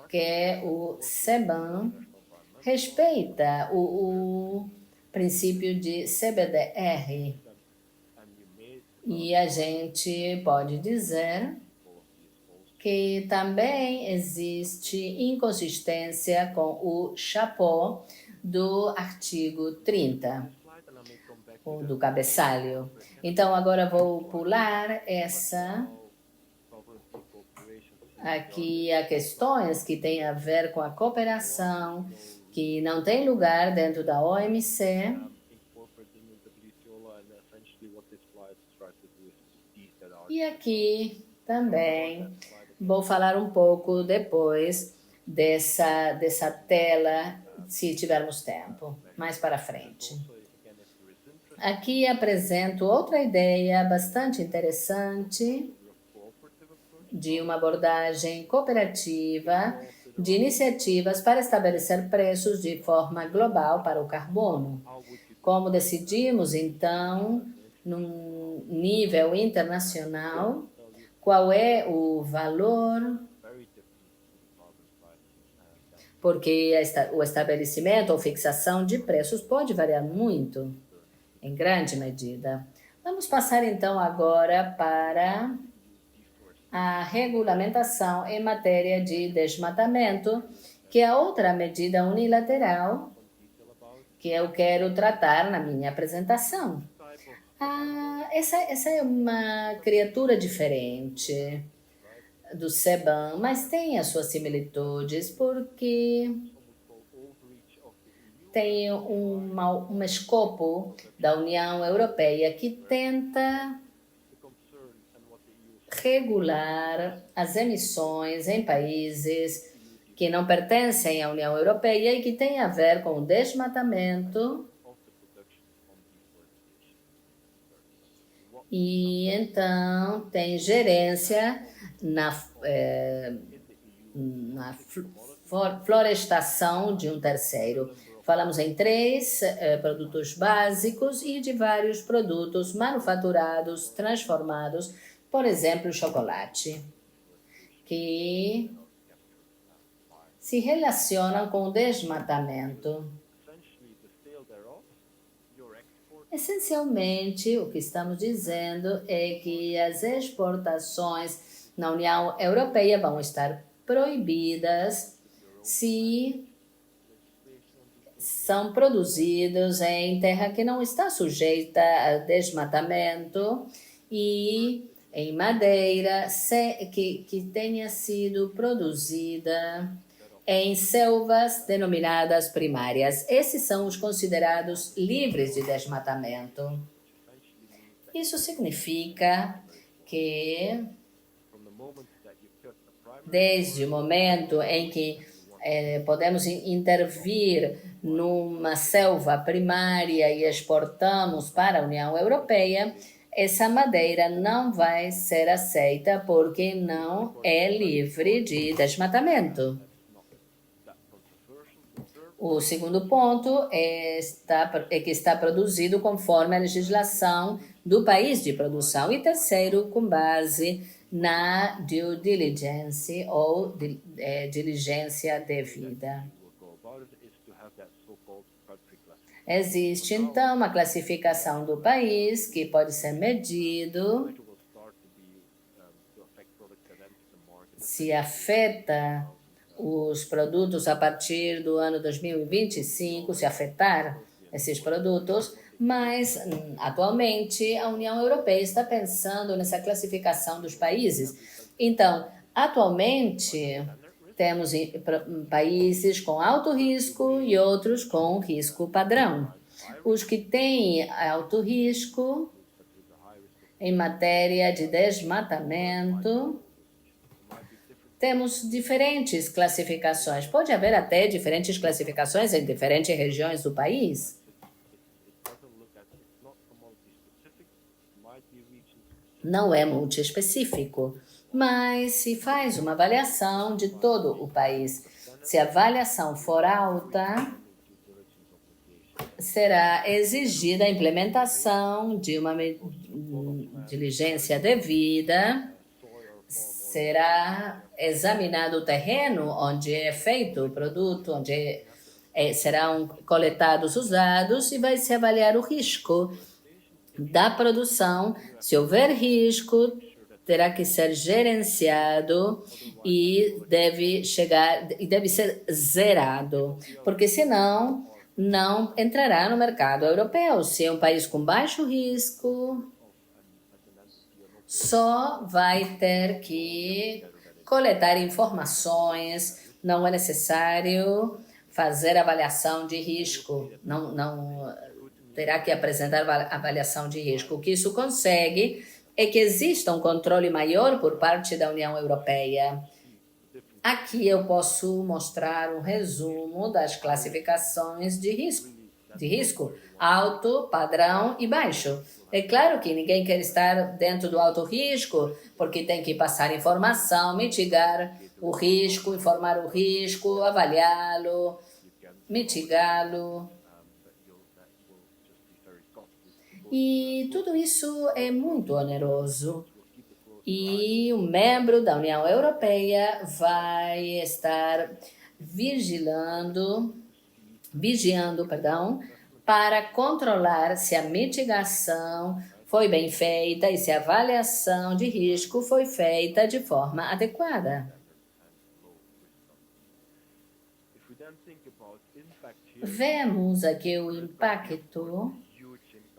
que o CBAM respeita o princípio de CBDR. E a gente pode dizer que também existe inconsistência com o chapeau do artigo 30, ou do cabeçalho. Então, agora vou pular aqui há questões que têm a ver com a cooperação, que não tem lugar dentro da OMC. E aqui também vou falar um pouco depois dessa tela, se tivermos tempo, mais para frente. Aqui apresento outra ideia bastante interessante de uma abordagem cooperativa de iniciativas para estabelecer preços de forma global para o carbono. Como decidimos, então, num nível internacional, qual é o valor, porque o estabelecimento ou fixação de preços pode variar muito, em grande medida. Vamos passar, então, agora para a regulamentação em matéria de desmatamento, que é outra medida unilateral que eu quero tratar na minha apresentação. Essa é uma criatura diferente do CBAM, mas tem as suas similitudes, porque tem um escopo da União Europeia que tenta regular as emissões em países que não pertencem à União Europeia e que tem a ver com o desmatamento E então tem gerência na florestação de um terceiro. Falamos em 3 produtos básicos e de vários produtos manufaturados, transformados, por exemplo, o chocolate, que se relacionam com o desmatamento. Essencialmente, o que estamos dizendo é que as exportações na União Europeia vão estar proibidas se são produzidos em terra que não está sujeita a desmatamento e em madeira que tenha sido produzida em selvas denominadas primárias. Esses são os considerados livres de desmatamento. Isso significa que, desde o momento em que podemos intervir numa selva primária e exportamos para a União Europeia, essa madeira não vai ser aceita porque não é livre de desmatamento. O segundo ponto é que está produzido conforme a legislação do país de produção. E terceiro, com base na due diligence ou diligência devida. Existe, então, uma classificação do país que pode ser medido se afeta os produtos a partir do ano 2025, se afetar esses produtos, mas atualmente a União Europeia está pensando nessa classificação dos países. Então, atualmente temos países com alto risco e outros com risco padrão. Os que têm alto risco em matéria de desmatamento, temos diferentes classificações. Pode haver até diferentes classificações em diferentes regiões do país. Não é multiespecífico, mas se faz uma avaliação de todo o país. Se a avaliação for alta, será exigida a implementação de uma diligência devida, será examinado o terreno onde é feito o produto, onde serão coletados os dados e vai se avaliar o risco da produção. Se houver risco, terá que ser gerenciado e deve ser zerado, porque senão não entrará no mercado europeu. Se é um país com baixo risco, só vai ter que coletar informações, não é necessário fazer avaliação de risco, não terá que apresentar avaliação de risco. O que isso consegue é que exista um controle maior por parte da União Europeia. Aqui eu posso mostrar um resumo das classificações de risco, alto, padrão e baixo. É claro que ninguém quer estar dentro do alto risco, porque tem que passar informação, mitigar o risco, informar o risco, avaliá-lo, mitigá-lo. E tudo isso é muito oneroso. E um membro da União Europeia vai estar vigiando, para controlar se a mitigação foi bem feita e se a avaliação de risco foi feita de forma adequada. Vemos aqui o impacto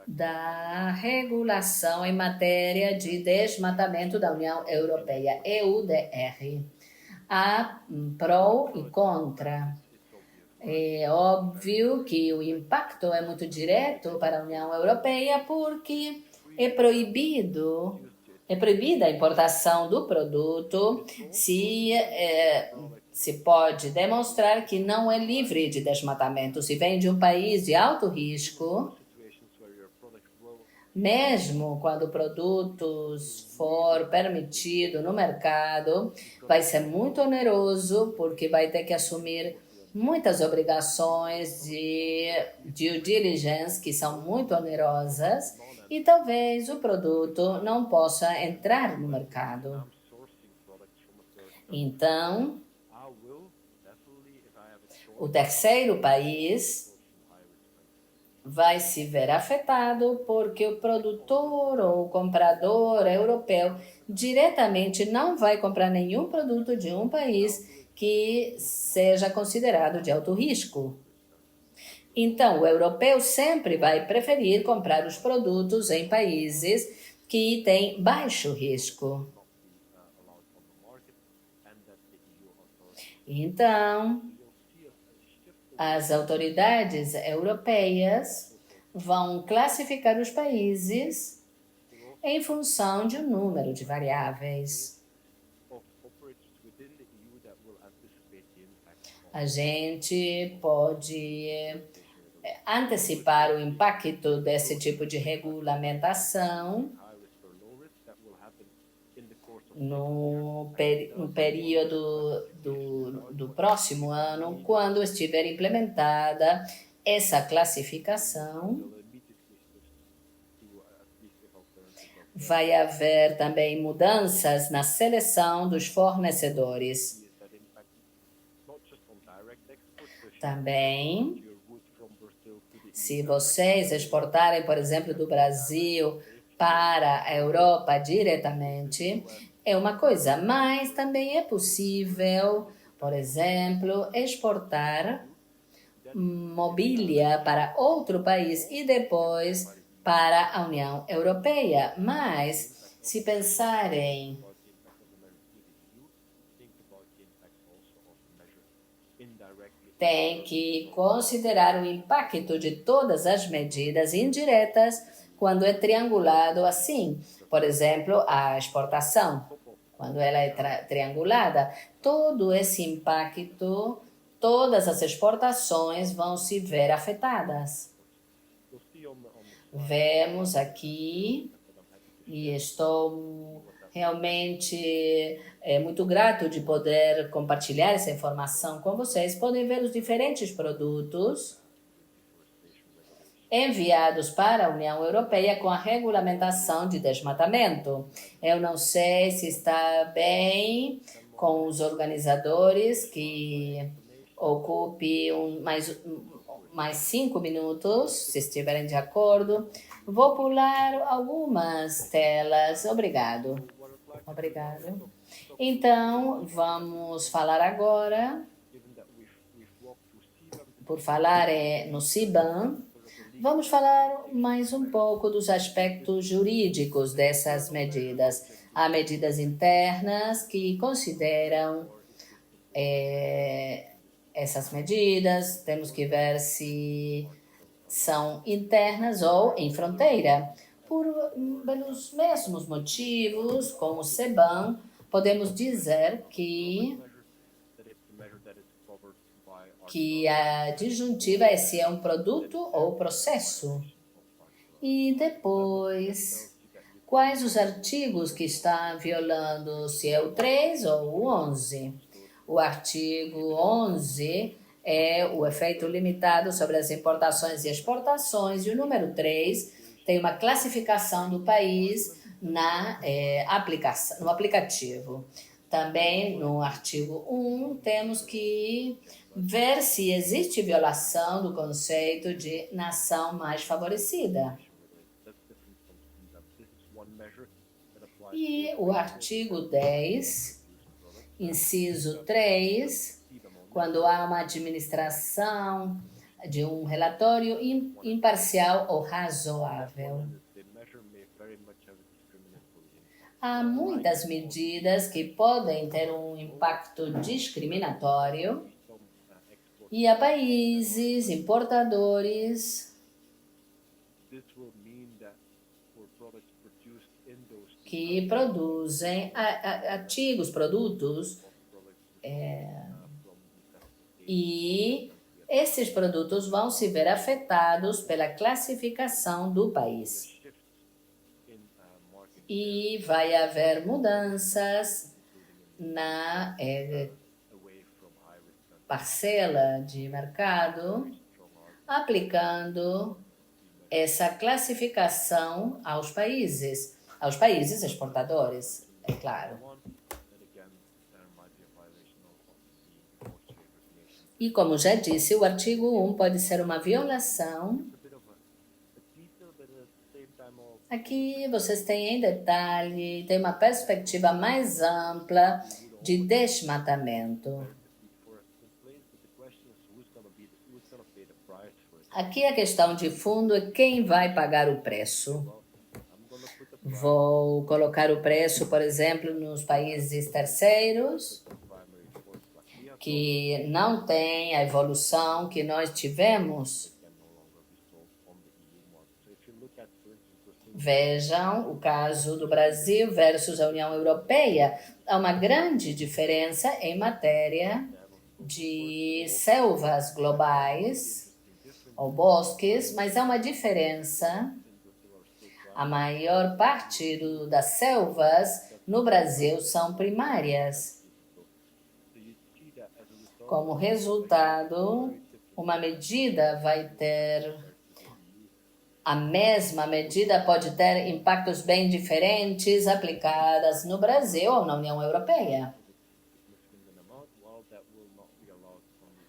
da regulação em matéria de desmatamento da União Europeia, EUDR. Há pró e contra. É óbvio que o impacto é muito direto para a União Europeia porque é proibida a importação do produto se pode demonstrar que não é livre de desmatamento. Se vem de um país de alto risco, Mesmo quando produtos for permitido no mercado, vai ser muito oneroso, porque vai ter que assumir muitas obrigações de due diligence, que são muito onerosas, e talvez o produto não possa entrar no mercado. Então, o terceiro país vai se ver afetado porque o produtor ou o comprador europeu diretamente não vai comprar nenhum produto de um país que seja considerado de alto risco. Então, o europeu sempre vai preferir comprar os produtos em países que têm baixo risco. Então, as autoridades europeias vão classificar os países em função de um número de variáveis. A gente pode antecipar o impacto desse tipo de regulamentação no período do próximo ano, quando estiver implementada essa classificação. Vai haver também mudanças na seleção dos fornecedores. Também, se vocês exportarem, por exemplo, do Brasil para a Europa diretamente, é uma coisa, mas também é possível, por exemplo, exportar mobília para outro país e depois para a União Europeia. Mas, se pensarem tem que considerar o impacto de todas as medidas indiretas quando é triangulado assim. Por exemplo, a exportação, quando ela é triangulada, todo esse impacto, todas as exportações vão se ver afetadas. Vemos aqui, e estou realmente muito grato de poder compartilhar essa informação com vocês. Podem ver os diferentes produtos enviados para a União Europeia com a regulamentação de desmatamento. Eu não sei se está bem com os organizadores que ocupe mais 5 minutos, se estiverem de acordo. Vou pular algumas telas. Obrigado. Obrigado. Então, vamos falar agora, por falar no CBAM, vamos falar mais um pouco dos aspectos jurídicos dessas medidas. Há medidas internas que consideram essas medidas, temos que ver se são internas ou em fronteira. Pelos mesmos motivos, como o CBAM, podemos dizer que a disjuntiva é se é um produto ou processo. E depois, quais os artigos que estão violando, se é o 3 ou o 11. O artigo 11 é o efeito limitado sobre as importações e exportações, e o número 3 tem uma classificação do país no aplicativo. Também no artigo 1 temos que ver se existe violação do conceito de nação mais favorecida. E o artigo 10, inciso 3, quando há uma administração de um relatório imparcial ou razoável. Há muitas medidas que podem ter um impacto discriminatório e há países importadores que produzem produtos, e esses produtos vão se ver afetados pela classificação do país. e vai haver mudanças na parcela de mercado, aplicando essa classificação aos países exportadores, é claro. E, como já disse, o artigo 1 pode ser uma violação. Aqui vocês têm em detalhe, tem uma perspectiva mais ampla de desmatamento. Aqui a questão de fundo é quem vai pagar o preço. Vou colocar o preço, por exemplo, nos países terceiros, que não têm a evolução que nós tivemos. Vejam o caso do Brasil versus a União Europeia. Há uma grande diferença em matéria de selvas globais ou bosques, mas há uma diferença. A maior parte das selvas no Brasil são primárias. Como resultado, uma medida vai ter... A mesma medida pode ter impactos bem diferentes aplicadas no Brasil ou na União Europeia.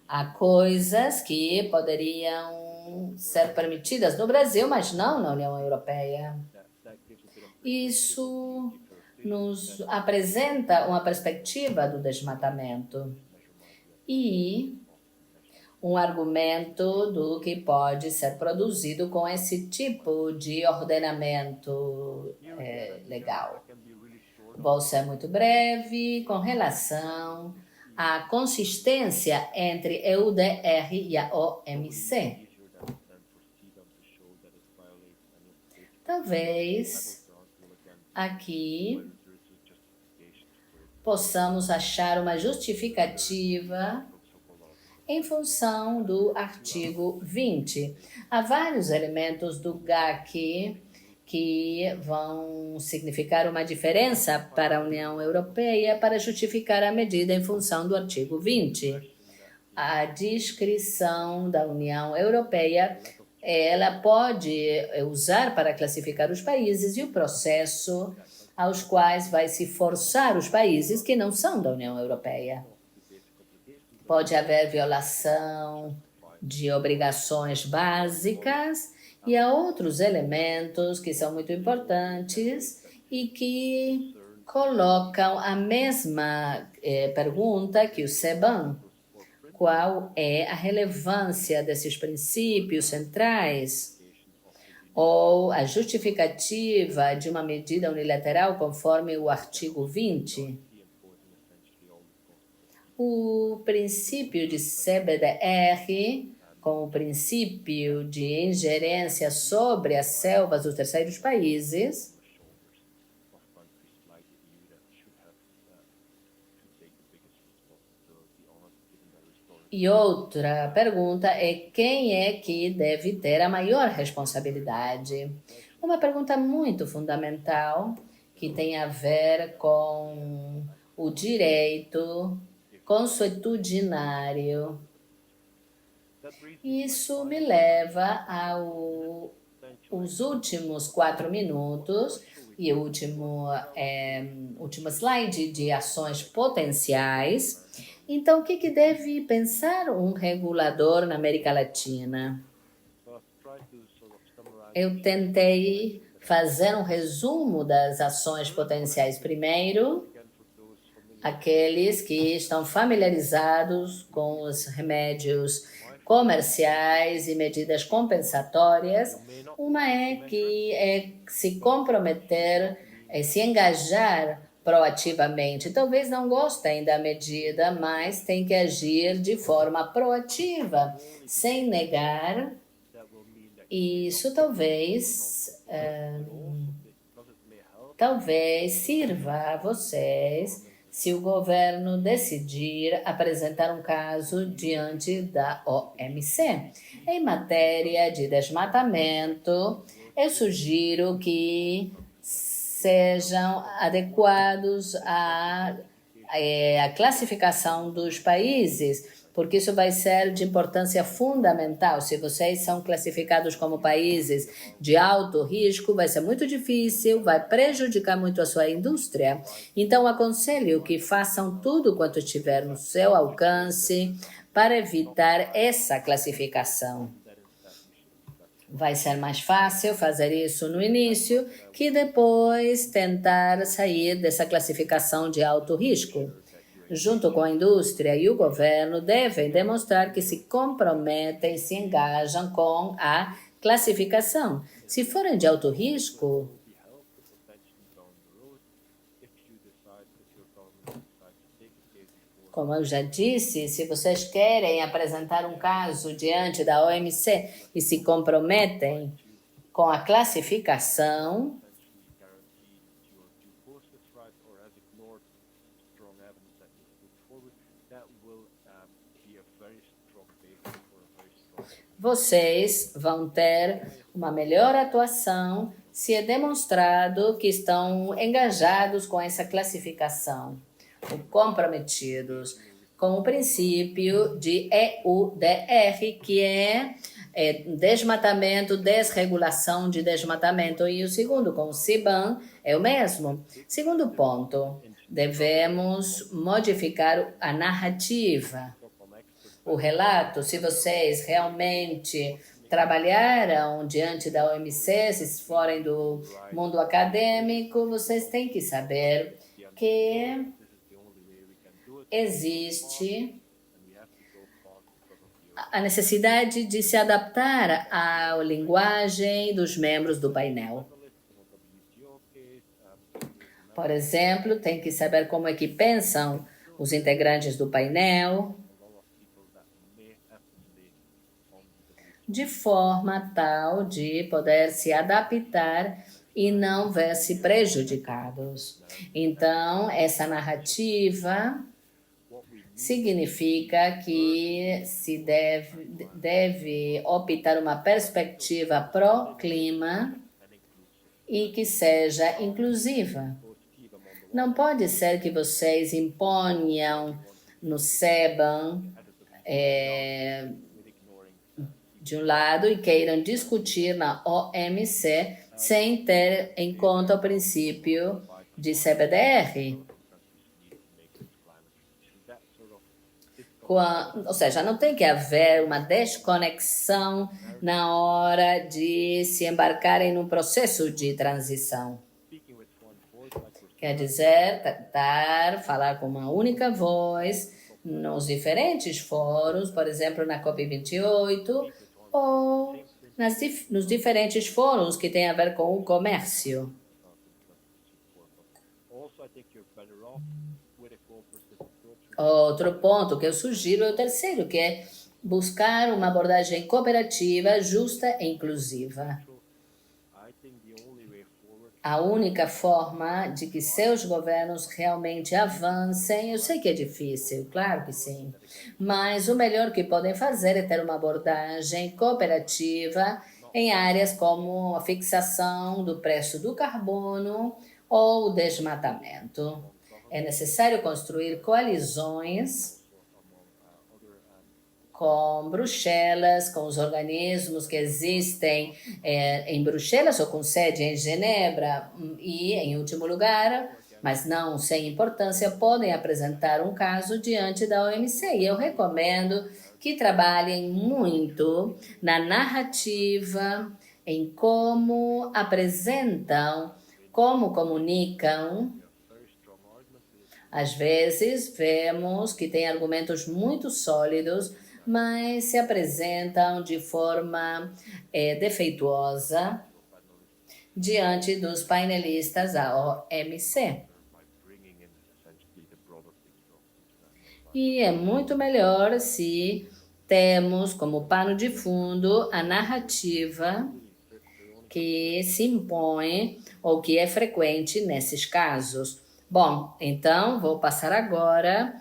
Há coisas que poderiam ser permitidas no Brasil, mas não na União Europeia. Isso nos apresenta uma perspectiva do desmatamento e um argumento do que pode ser produzido com esse tipo de ordenamento legal. Vou ser muito breve com relação à consistência entre EUDR e a OMC. Talvez aqui possamos achar uma justificativa em função do artigo 20. Há vários elementos do GAC que vão significar uma diferença para a União Europeia para justificar a medida em função do artigo 20. A discrição da União Europeia, ela pode usar para classificar os países e o processo aos quais vai se forçar os países que não são da União Europeia. Pode haver violação de obrigações básicas e há outros elementos que são muito importantes e que colocam a mesma pergunta que o CBAM. Qual é a relevância desses princípios centrais ou a justificativa de uma medida unilateral conforme o artigo 20? O princípio de CBDR, com o princípio de ingerência sobre as selvas dos terceiros países, e outra pergunta é quem é que deve ter a maior responsabilidade? Uma pergunta muito fundamental que tem a ver com o direito consuetudinário. Isso me leva aos últimos 4 minutos e o último slide de ações potenciais. Então, o que deve pensar um regulador na América Latina? Eu tentei fazer um resumo das ações potenciais. Primeiro, aqueles que estão familiarizados com os remédios comerciais e medidas compensatórias. Uma é que se comprometer, se engajar proativamente. Talvez não gostem da medida, mas tem que agir de forma proativa, sem negar. Isso talvez sirva a vocês se o governo decidir apresentar um caso diante da OMC. Em matéria de desmatamento, eu sugiro que sejam adequados à classificação dos países, porque isso vai ser de importância fundamental. Se vocês são classificados como países de alto risco, vai ser muito difícil, vai prejudicar muito a sua indústria. Então, aconselho que façam tudo quanto estiver no seu alcance para evitar essa classificação. Vai ser mais fácil fazer isso no início que depois tentar sair dessa classificação de alto risco. Junto com a indústria e o governo, devem demonstrar que se comprometem, se engajam com a classificação. Se forem de alto risco, como eu já disse, se vocês querem apresentar um caso diante da OMC e se comprometem com a classificação, vocês vão ter uma melhor atuação se é demonstrado que estão engajados com essa classificação, ou comprometidos com o princípio de EUDR, que é desmatamento, desregulação de desmatamento, e o segundo, com o CBAM, é o mesmo. Segundo ponto, devemos modificar a narrativa. O relato, se vocês realmente trabalharam diante da OMC, se forem do mundo acadêmico, vocês têm que saber que existe a necessidade de se adaptar à linguagem dos membros do painel. Por exemplo, tem que saber como é que pensam os integrantes do painel, de forma tal de poder se adaptar e não ver-se prejudicados. Então, essa narrativa significa que se deve optar uma perspectiva pró-clima e que seja inclusiva. Não pode ser que vocês imponham no CBAM de um lado e queiram discutir na OMC sem ter em conta o princípio de CBDR. Ou seja, não tem que haver uma desconexão na hora de se embarcarem num processo de transição. Quer dizer, falar com uma única voz nos diferentes fóruns, por exemplo, na COP28, ou nos diferentes fóruns que têm a ver com o comércio. Outro ponto que eu sugiro é o terceiro, que é buscar uma abordagem cooperativa, justa e inclusiva. A única forma de que seus governos realmente avancem, eu sei que é difícil, claro que sim, mas o melhor que podem fazer é ter uma abordagem cooperativa em áreas como a fixação do preço do carbono ou o desmatamento. É necessário construir coalizões com Bruxelas, com os organismos que existem em Bruxelas ou com sede em Genebra e, em último lugar, mas não sem importância, podem apresentar um caso diante da OMC. E eu recomendo que trabalhem muito na narrativa, em como apresentam, como comunicam. Às vezes, vemos que tem argumentos muito sólidos, mas se apresentam de forma defeituosa diante dos painelistas da OMC. E é muito melhor se temos como pano de fundo a narrativa que se impõe ou que é frequente nesses casos. Bom, então vou passar agora.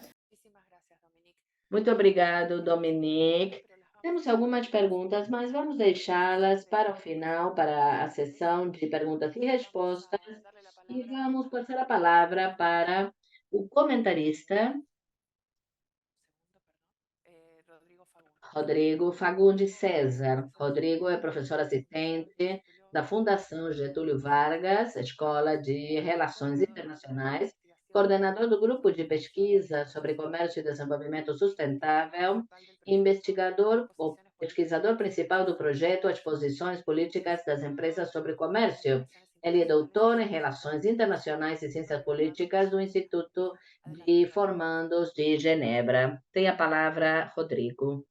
Muito obrigado, Dominique. Temos algumas perguntas, mas vamos deixá-las para o final, para a sessão de perguntas e respostas, e vamos passar a palavra para o comentarista Rodrigo Fagundes César. Rodrigo é professor assistente da Fundação Getúlio Vargas, Escola de Relações Internacionais, coordenador do grupo de pesquisa sobre comércio e desenvolvimento sustentável, investigador ou pesquisador principal do projeto As Posições Políticas das Empresas sobre Comércio. Ele é doutor em Relações Internacionais e Ciências Políticas do Instituto de Formandos de Genebra. Tem a palavra, Rodrigo.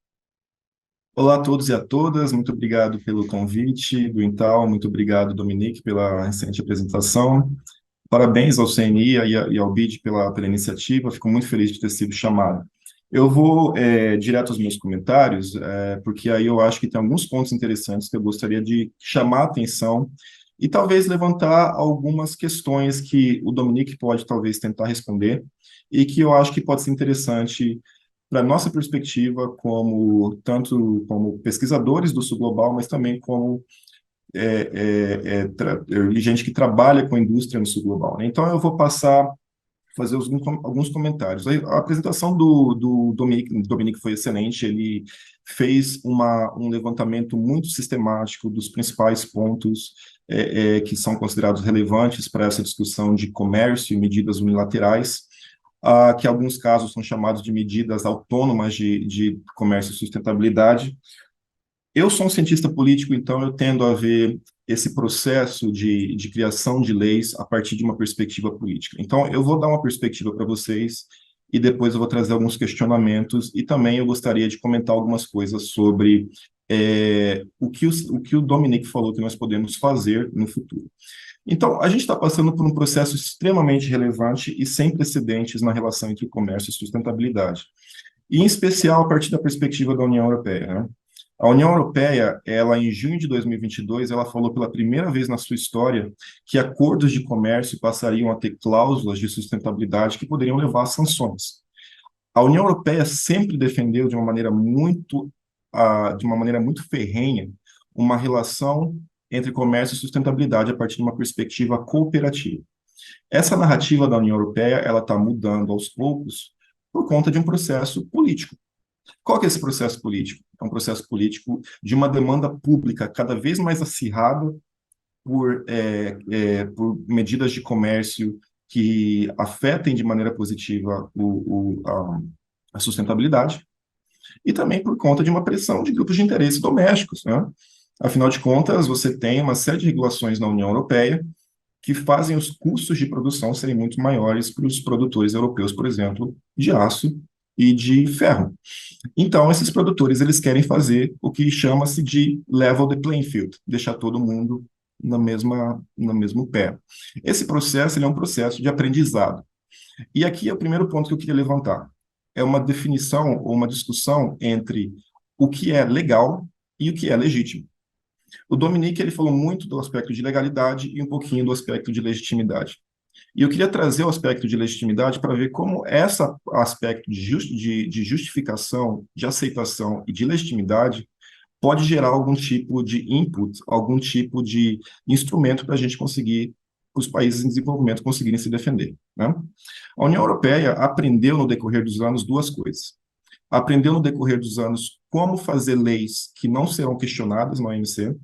Olá a todos e a todas, muito obrigado pelo convite do Intal, muito obrigado, Dominique, pela recente apresentação. Parabéns ao CNI e ao BID pela iniciativa, fico muito feliz de ter sido chamado. Eu vou direto aos meus comentários, porque aí eu acho que tem alguns pontos interessantes que eu gostaria de chamar a atenção e talvez levantar algumas questões que o Dominique pode talvez tentar responder e que eu acho que pode ser interessante para nossa perspectiva como tanto como pesquisadores do Sul Global, mas também como gente que trabalha com a indústria no Sul Global, né? Então eu vou passar fazer alguns comentários. A apresentação do Dominique foi excelente, ele fez um levantamento muito sistemático dos principais pontos que são considerados relevantes para essa discussão de comércio e medidas unilaterais, que em alguns casos são chamados de medidas autônomas de comércio e sustentabilidade. Eu sou um cientista político, então eu tendo a ver esse processo de criação de leis a partir de uma perspectiva política. Então, eu vou dar uma perspectiva para vocês e depois eu vou trazer alguns questionamentos e também eu gostaria de comentar algumas coisas sobre o que o Dominique falou que nós podemos fazer no futuro. Então, a gente está passando por um processo extremamente relevante e sem precedentes na relação entre comércio e sustentabilidade, e em especial a partir da perspectiva da União Europeia, né? A União Europeia, ela em junho de 2022, ela falou pela primeira vez na sua história que acordos de comércio passariam a ter cláusulas de sustentabilidade que poderiam levar a sanções. A União Europeia sempre defendeu de uma maneira muito ferrenha, uma relação entre comércio e sustentabilidade a partir de uma perspectiva cooperativa. Essa narrativa da União Europeia, ela está mudando aos poucos por conta de um processo político. Qual que é esse processo político? É um processo político de uma demanda pública cada vez mais acirrada por medidas de comércio que afetem de maneira positiva a sustentabilidade e também por conta de uma pressão de grupos de interesse domésticos, né? Afinal de contas, você tem uma série de regulações na União Europeia que fazem os custos de produção serem muito maiores para os produtores europeus, por exemplo, de aço e de ferro. Então, esses produtores, eles querem fazer o que chama-se de level the playing field, deixar todo mundo no mesmo pé. Esse processo, ele é um processo de aprendizado. E aqui é o primeiro ponto que eu queria levantar. É uma definição ou uma discussão entre o que é legal e o que é legítimo. O Dominique, ele falou muito do aspecto de legalidade e um pouquinho do aspecto de legitimidade. E eu queria trazer o aspecto de legitimidade para ver como esse aspecto de justificação, de aceitação e de legitimidade pode gerar algum tipo de input, algum tipo de instrumento para a gente conseguir, os países em desenvolvimento conseguirem se defender, né? A União Europeia aprendeu no decorrer dos anos duas coisas. Aprendeu no decorrer dos anos como fazer leis que não serão questionadas na OMC,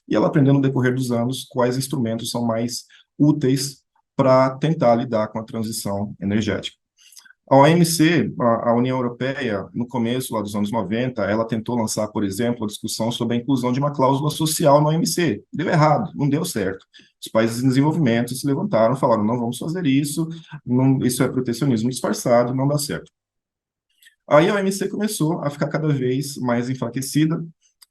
e ela aprendeu no decorrer dos anos quais instrumentos são mais úteis para tentar lidar com a transição energética. A OMC, a União Europeia, no começo lá dos anos 90, ela tentou lançar, por exemplo, a discussão sobre a inclusão de uma cláusula social na OMC. Deu errado, não deu certo. Os países em desenvolvimento se levantaram, falaram, não vamos fazer isso, isso é protecionismo disfarçado, não dá certo. Aí a OMC começou a ficar cada vez mais enfraquecida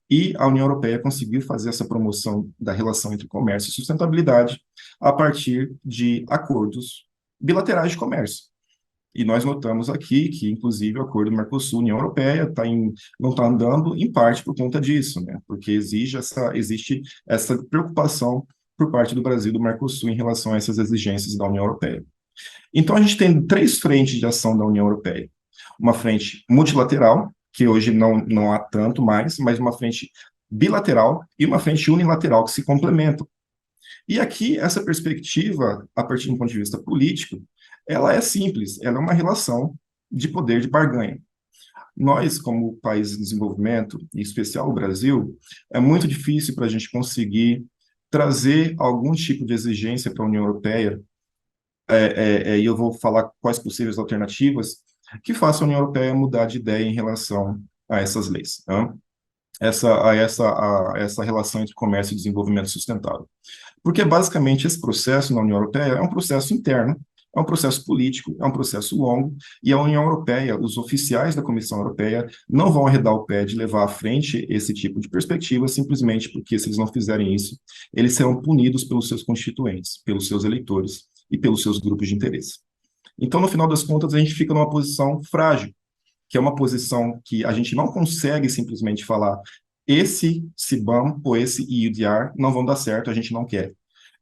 e a União Europeia conseguiu fazer essa promoção da relação entre comércio e sustentabilidade a partir de acordos bilaterais de comércio. E nós notamos aqui que, inclusive, o acordo Mercosul-União Europeia não está andando, em parte, por conta disso, né? Porque existe essa preocupação por parte do Brasil e do Mercosul em relação a essas exigências da União Europeia. Então, a gente tem três frentes de ação da União Europeia. Uma frente multilateral, que hoje não há tanto mais, mas uma frente bilateral e uma frente unilateral que se complementam. E aqui, essa perspectiva, a partir do ponto de vista político, ela é simples, ela é uma relação de poder de barganha. Nós, como país em desenvolvimento, em especial o Brasil, é muito difícil para a gente conseguir trazer algum tipo de exigência para a União Europeia, e eu vou falar quais possíveis alternativas, que façam a União Europeia mudar de ideia em relação a essas leis, né? A essa relação entre comércio e desenvolvimento sustentável. Porque, basicamente, esse processo na União Europeia é um processo interno, é um processo político, é um processo longo, e a União Europeia, os oficiais da Comissão Europeia, não vão arredar o pé de levar à frente esse tipo de perspectiva, simplesmente porque, se eles não fizerem isso, eles serão punidos pelos seus constituintes, pelos seus eleitores e pelos seus grupos de interesse. Então, no final das contas, a gente fica numa posição frágil, que é uma posição que a gente não consegue simplesmente falar esse CBAM ou esse EUDR não vão dar certo, a gente não quer,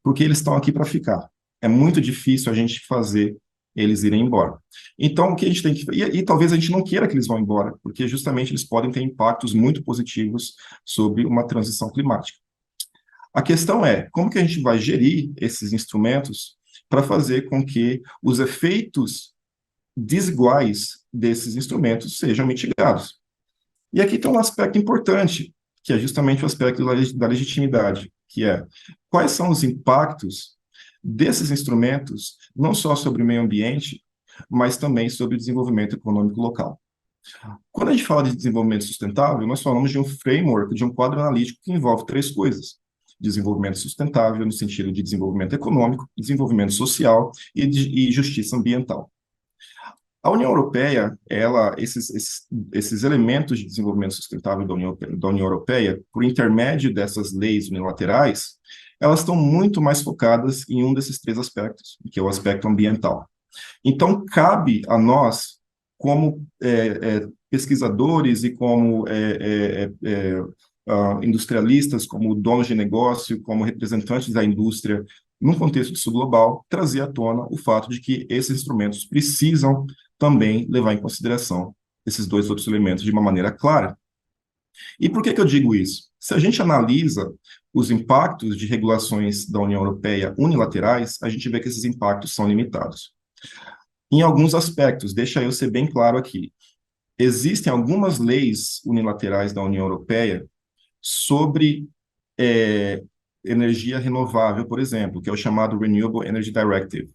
porque eles estão aqui para ficar. É muito difícil a gente fazer eles irem embora. Então, o que a gente tem que... E talvez a gente não queira que eles vão embora, porque justamente eles podem ter impactos muito positivos sobre uma transição climática. A questão é, como que a gente vai gerir esses instrumentos para fazer com que os efeitos desiguais desses instrumentos sejam mitigados? E aqui tem um aspecto importante, que é justamente o aspecto da legitimidade, que é quais são os impactos desses instrumentos, não só sobre o meio ambiente, mas também sobre o desenvolvimento econômico local. Quando a gente fala de desenvolvimento sustentável, nós falamos de um framework, de um quadro analítico que envolve três coisas: desenvolvimento sustentável no sentido de desenvolvimento econômico, desenvolvimento social e justiça ambiental. A União Europeia, esses elementos de desenvolvimento sustentável da União Europeia, por intermédio dessas leis unilaterais, elas estão muito mais focadas em um desses três aspectos, que é o aspecto ambiental. Então, cabe a nós, como pesquisadores e como industrialistas, como donos de negócio, como representantes da indústria, num contexto disso global, trazer à tona o fato de que esses instrumentos precisam também levar em consideração esses dois outros elementos de uma maneira clara. E por que eu digo isso? Se a gente analisa os impactos de regulações da União Europeia unilaterais, a gente vê que esses impactos são limitados. Em alguns aspectos, deixa eu ser bem claro aqui, existem algumas leis unilaterais da União Europeia sobre energia renovável, por exemplo, que é o chamado Renewable Energy Directive.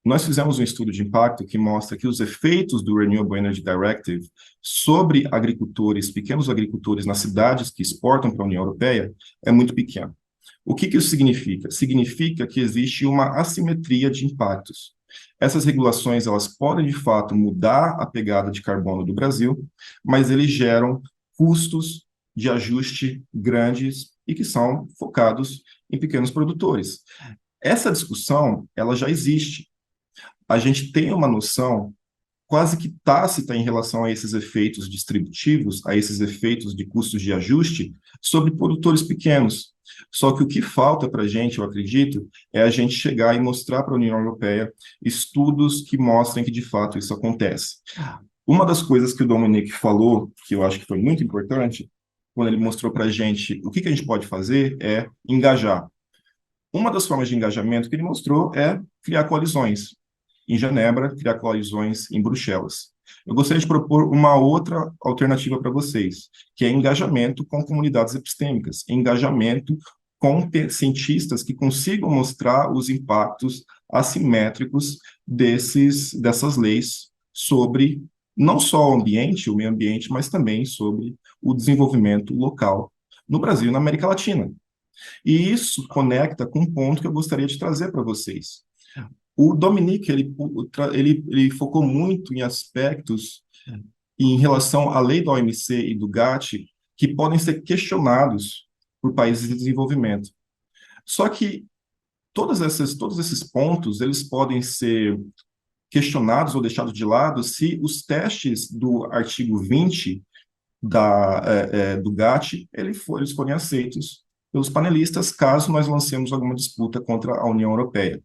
Nós fizemos um estudo de impacto que mostra que os efeitos do Renewable Energy Directive sobre agricultores, pequenos agricultores nas cidades que exportam para a União Europeia é muito pequeno. O que isso significa? Significa que existe uma assimetria de impactos. Essas regulações, elas podem, de fato, mudar a pegada de carbono do Brasil, mas eles geram custos de ajuste grandes e que são focados em pequenos produtores. Essa discussão, ela já existe. A gente tem uma noção quase que tácita em relação a esses efeitos distributivos, a esses efeitos de custos de ajuste sobre produtores pequenos. Só que o que falta para a gente, eu acredito, é a gente chegar e mostrar para a União Europeia estudos que mostrem que, de fato, isso acontece. Uma das coisas que o Dominique falou, que eu acho que foi muito importante, quando ele mostrou para a gente o que a gente pode fazer, é engajar. Uma das formas de engajamento que ele mostrou é criar coalizões em Genebra, criar coalizões em Bruxelas. Eu gostaria de propor uma outra alternativa para vocês, que é engajamento com comunidades epistêmicas, engajamento com cientistas que consigam mostrar os impactos assimétricos dessas leis sobre não só o ambiente, o meio ambiente, mas também sobre o desenvolvimento local no Brasil e na América Latina. E isso conecta com um ponto que eu gostaria de trazer para vocês. O Dominique, ele focou muito em aspectos em relação à lei da OMC e do GATT que podem ser questionados por países em desenvolvimento. Só que todos esses pontos, eles podem ser questionados ou deixados de lado se os testes do artigo 20 do GATT, eles forem aceitos pelos panelistas, caso nós lancemos alguma disputa contra a União Europeia.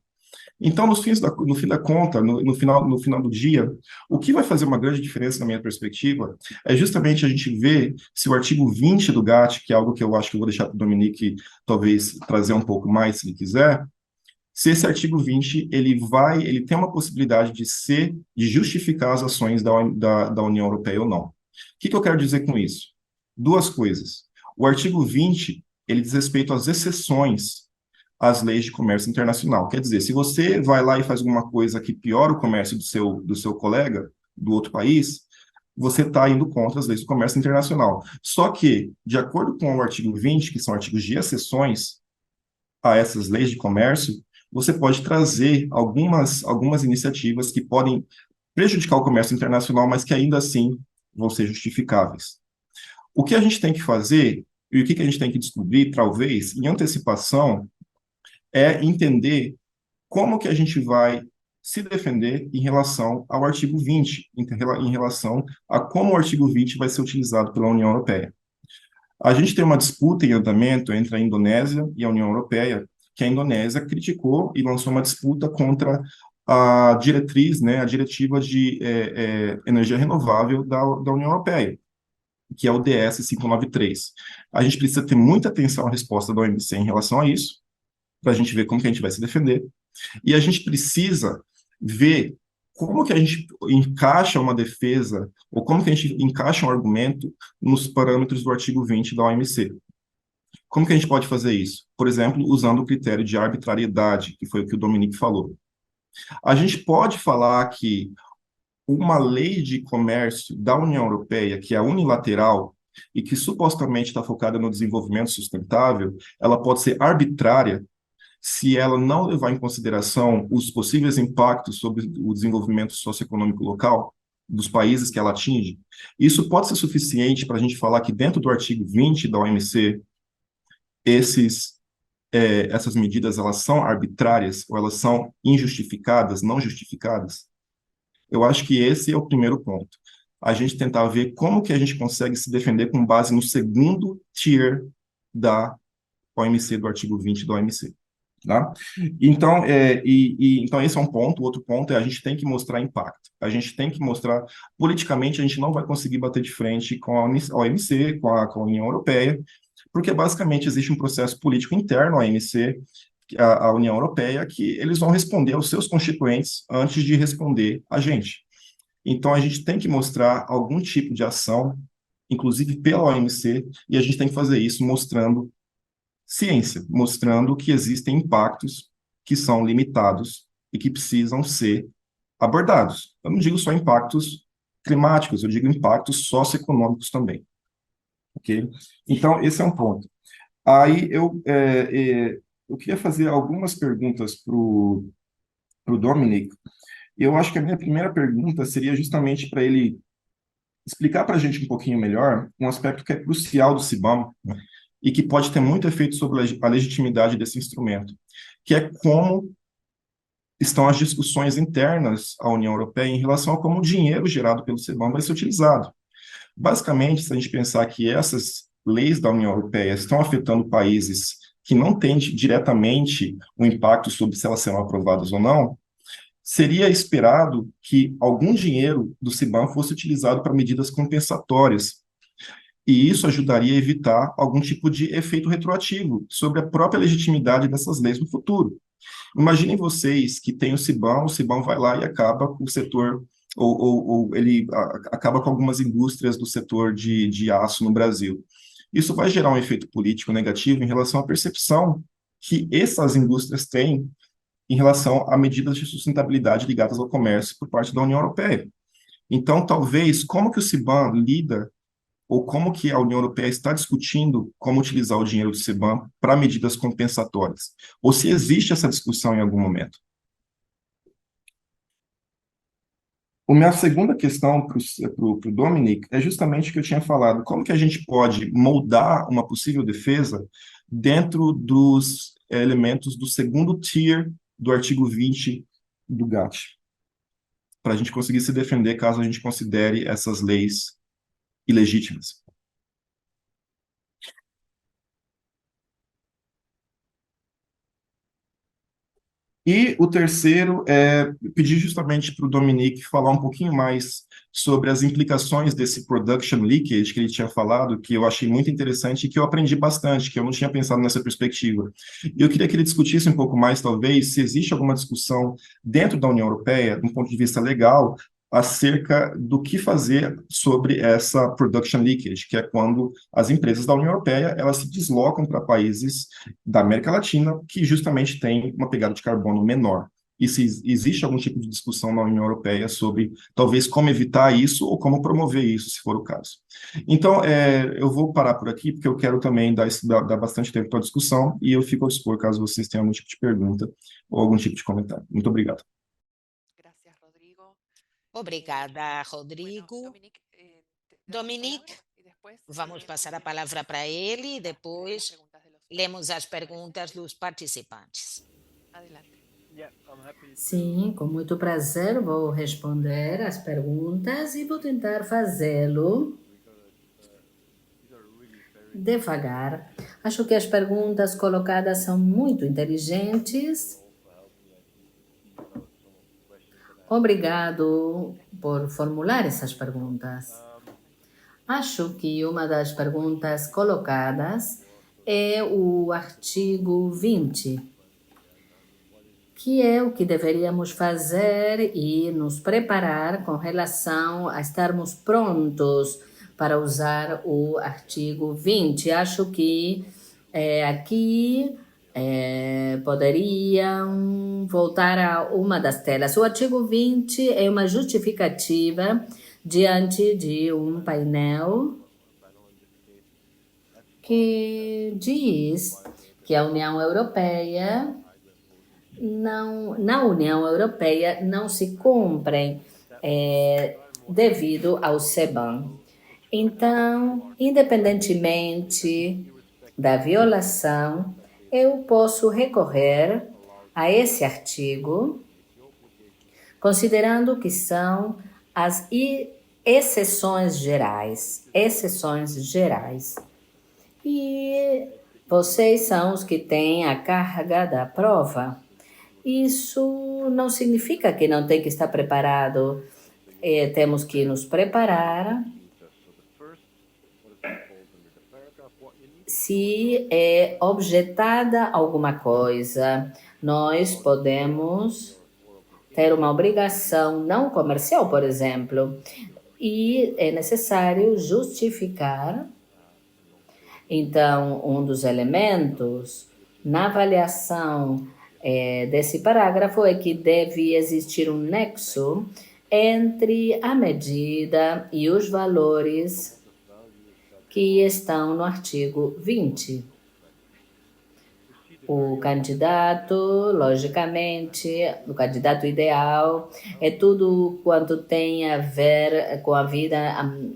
Então, no fim da conta, no final do dia, o que vai fazer uma grande diferença na minha perspectiva é justamente a gente ver se o artigo 20 do GATT, que é algo que eu acho que eu vou deixar para o Dominique talvez trazer um pouco mais, se ele quiser, se esse artigo 20 ele tem uma possibilidade de justificar as ações da União Europeia ou não. O que eu quero dizer com isso? Duas coisas. O artigo 20, ele diz respeito às exceções às leis de comércio internacional. Quer dizer, se você vai lá e faz alguma coisa que piora o comércio do seu colega, do outro país, você está indo contra as leis do comércio internacional. Só que, de acordo com o artigo 20, que são artigos de exceções a essas leis de comércio, você pode trazer algumas iniciativas que podem prejudicar o comércio internacional, mas que ainda assim vão ser justificáveis. O que a gente tem que fazer, e o que a gente tem que descobrir, talvez, em antecipação, é entender como que a gente vai se defender em relação ao artigo 20, em relação a como o artigo 20 vai ser utilizado pela União Europeia. A gente tem uma disputa em andamento entre a Indonésia e a União Europeia, que a Indonésia criticou e lançou uma disputa contra a diretriz, né, a diretiva de energia renovável da União Europeia, que é o DS 593. A gente precisa ter muita atenção à resposta da OMC em relação a isso, para a gente ver como que a gente vai se defender. E a gente precisa ver como que a gente encaixa uma defesa, ou como que a gente encaixa um argumento nos parâmetros do artigo 20 da OMC. Como que a gente pode fazer isso? Por exemplo, usando o critério de arbitrariedade, que foi o que o Dominique falou. A gente pode falar que uma lei de comércio da União Europeia, que é unilateral e que supostamente está focada no desenvolvimento sustentável, ela pode ser arbitrária se ela não levar em consideração os possíveis impactos sobre o desenvolvimento socioeconômico local dos países que ela atinge. Isso pode ser suficiente para a gente falar que dentro do artigo 20 da OMC, essas medidas elas são arbitrárias ou elas são injustificadas, não justificadas. Eu acho que esse é o primeiro ponto. A gente tentar ver como que a gente consegue se defender com base no segundo tier da OMC, do artigo 20 da OMC. Tá? Então, então, esse é um ponto. O outro ponto é a gente tem que mostrar impacto. A gente tem que mostrar, politicamente, a gente não vai conseguir bater de frente com a OMC, com a União Europeia, porque basicamente existe um processo político interno à OMC, à União Europeia, que eles vão responder aos seus constituintes antes de responder a gente. Então, a gente tem que mostrar algum tipo de ação, inclusive pela OMC, e a gente tem que fazer isso mostrando ciência, mostrando que existem impactos que são limitados e que precisam ser abordados. Eu não digo só impactos climáticos, eu digo impactos socioeconômicos também, ok? Então, esse é um ponto. Aí eu queria fazer algumas perguntas para o Dominic. Eu acho que a minha primeira pergunta seria justamente para ele explicar para a gente um pouquinho melhor um aspecto que é crucial do CIBAM, né, e que pode ter muito efeito sobre a legitimidade desse instrumento, que é como estão as discussões internas à União Europeia em relação a como o dinheiro gerado pelo CIBAM vai ser utilizado. Basicamente, se a gente pensar que essas leis da União Europeia estão afetando países que não têm diretamente um impacto sobre se elas serão aprovadas ou não, seria esperado que algum dinheiro do CIBAM fosse utilizado para medidas compensatórias, e isso ajudaria a evitar algum tipo de efeito retroativo sobre a própria legitimidade dessas leis no futuro. Imaginem vocês que tem o CIBAM vai lá e acaba com o setor, ou ele acaba com algumas indústrias do setor de aço no Brasil. Isso vai gerar um efeito político negativo em relação à percepção que essas indústrias têm em relação a medidas de sustentabilidade ligadas ao comércio por parte da União Europeia. Então, talvez, como que o CIBAM lida ou como que a União Europeia está discutindo como utilizar o dinheiro do CBAM para medidas compensatórias? Ou se existe essa discussão em algum momento? A minha segunda questão para o Dominic é justamente o que eu tinha falado, como que a gente pode moldar uma possível defesa dentro dos elementos do segundo tier do artigo 20 do GATT, para a gente conseguir se defender caso a gente considere essas leis ilegítimas. E o terceiro é pedir justamente para o Dominique falar um pouquinho mais sobre as implicações desse production leakage que ele tinha falado, que eu achei muito interessante e que eu aprendi bastante, que eu não tinha pensado nessa perspectiva. E eu queria que ele discutisse um pouco mais, talvez, se existe alguma discussão dentro da União Europeia, de um ponto de vista legal, acerca do que fazer sobre essa production leakage, que é quando as empresas da União Europeia elas se deslocam para países da América Latina, que justamente tem uma pegada de carbono menor. E se existe algum tipo de discussão na União Europeia sobre talvez como evitar isso ou como promover isso, se for o caso. Então, eu vou parar por aqui, porque eu quero também dar bastante tempo para a discussão e eu fico ao dispor caso vocês tenham algum tipo de pergunta ou algum tipo de comentário. Muito obrigado. Obrigada, Rodrigo. Dominique, vamos passar a palavra para ele e depois lemos as perguntas dos participantes. Sim, com muito prazer vou responder as perguntas e vou tentar fazê-lo devagar. Acho que as perguntas colocadas são muito inteligentes. Obrigado por formular essas perguntas. Acho que uma das perguntas colocadas é o artigo 20, que é o que deveríamos fazer e nos preparar com relação a estarmos prontos para usar o artigo 20. Acho que aqui poderiam voltar a uma das telas. O artigo 20 é uma justificativa diante de um painel que diz que a União Europeia na União Europeia não se cumprem devido ao CBAM. Então, independentemente da violação, eu posso recorrer a esse artigo, considerando que são as exceções gerais. Exceções gerais. E vocês são os que têm a carga da prova. Isso não significa que não tem que estar preparado. Temos que nos preparar. Se é objetada alguma coisa, nós podemos ter uma obrigação não comercial, por exemplo, e é necessário justificar. Então, um dos elementos na avaliação desse parágrafo é que deve existir um nexo entre a medida e os valores que estão no artigo 20. O candidato, logicamente, o candidato ideal é tudo quanto tem a ver com a vida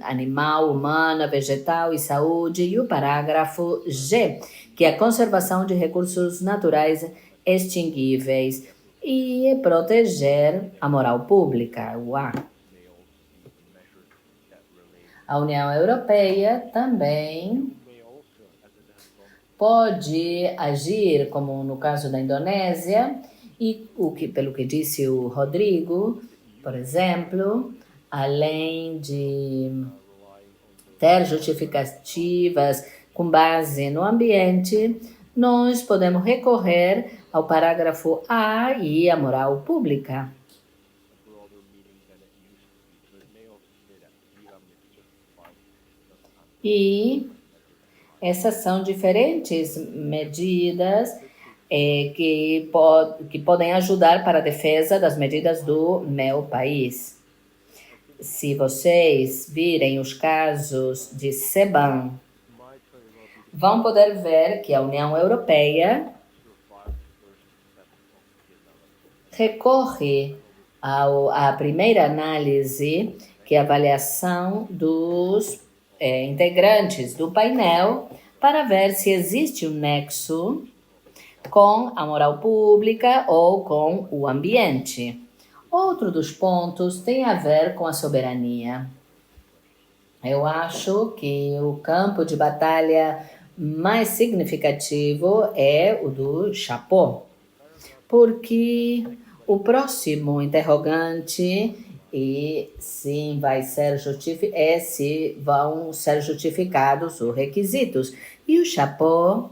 animal, humana, vegetal e saúde. E o parágrafo G, que é a conservação de recursos naturais extinguíveis e proteger a moral pública, o A. A União Europeia também pode agir, como no caso da Indonésia, e pelo que disse o Rodrigo, por exemplo, além de ter justificativas com base no ambiente, nós podemos recorrer ao parágrafo A e à moral pública. E essas são diferentes medidas que podem ajudar para a defesa das medidas do meu país. Se vocês virem os casos de CBAM, vão poder ver que a União Europeia recorre à primeira análise, que é a avaliação dos integrantes do painel, para ver se existe um nexo com a moral pública ou com o ambiente. Outro dos pontos tem a ver com a soberania. Eu acho que o campo de batalha mais significativo é o do Chapó, porque o próximo interrogante e sim vai ser se vão ser justificados os requisitos. E o Chapeau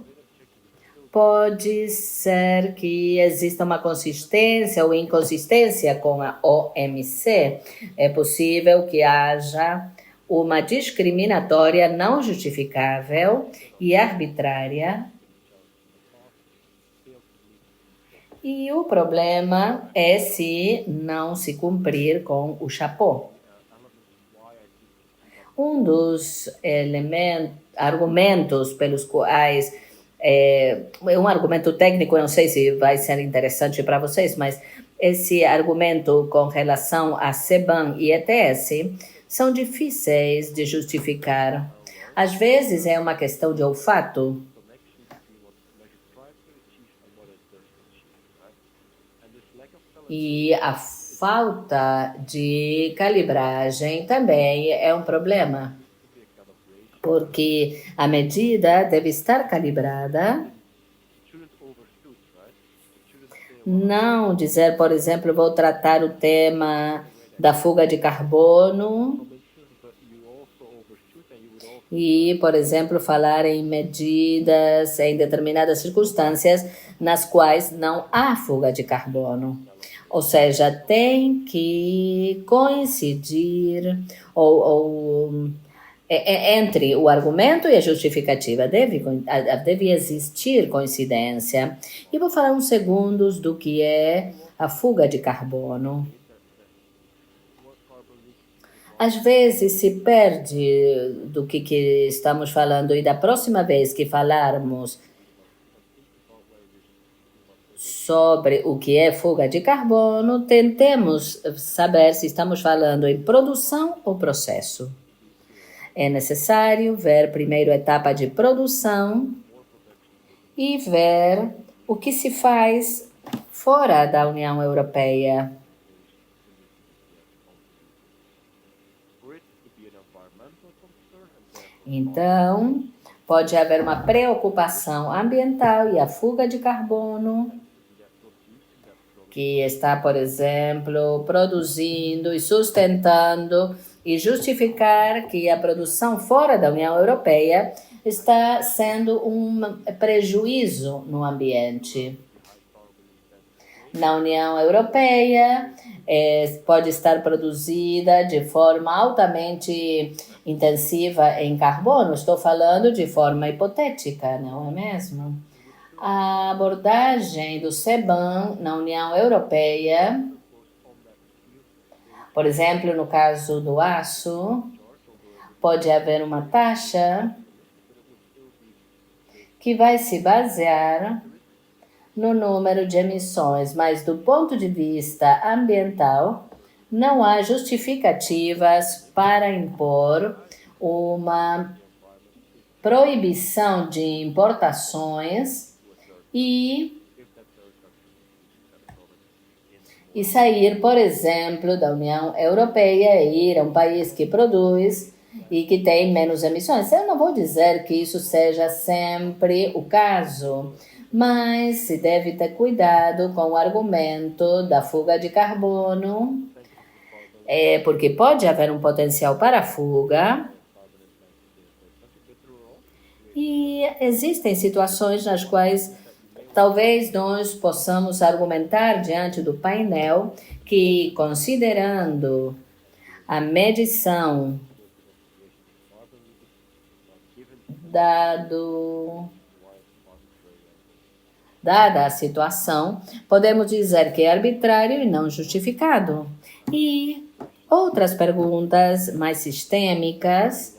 pode ser que exista uma consistência ou inconsistência com a OMC. É possível que haja uma discriminatória não justificável e arbitrária. E o problema é se não se cumprir com o Chapeau. Um dos argumentos pelos quais é um argumento técnico, eu não sei se vai ser interessante para vocês, mas esse argumento com relação a CBAM e ETS são difíceis de justificar. Às vezes é uma questão de olfato. E a falta de calibragem também é um problema, porque a medida deve estar calibrada. Não dizer, por exemplo, vou tratar o tema da fuga de carbono e, por exemplo, falar em medidas em determinadas circunstâncias nas quais não há fuga de carbono. Ou seja, tem que coincidir entre o argumento e a justificativa. Deve existir coincidência. E vou falar uns segundos do que é a fuga de carbono. Às vezes se perde do que estamos falando, e da próxima vez que falarmos sobre o que é fuga de carbono, tentemos saber se estamos falando em produção ou processo. É necessário ver primeiro a etapa de produção e ver o que se faz fora da União Europeia. Então, pode haver uma preocupação ambiental e a fuga de carbono que está, por exemplo, produzindo e sustentando e justificar que a produção fora da União Europeia está sendo um prejuízo no ambiente. Na União Europeia, pode estar produzida de forma altamente intensiva em carbono. Estou falando de forma hipotética, não é mesmo? A abordagem do CBAM na União Europeia, por exemplo, no caso do aço, pode haver uma taxa que vai se basear no número de emissões, mas do ponto de vista ambiental, não há justificativas para impor uma proibição de importações e sair, por exemplo, da União Europeia e ir a um país que produz e que tem menos emissões. Eu não vou dizer que isso seja sempre o caso, mas se deve ter cuidado com o argumento da fuga de carbono, porque pode haver um potencial para fuga. E existem situações nas quais talvez nós possamos argumentar diante do painel que, considerando a medição dada a situação, podemos dizer que é arbitrário e não justificado. E outras perguntas mais sistêmicas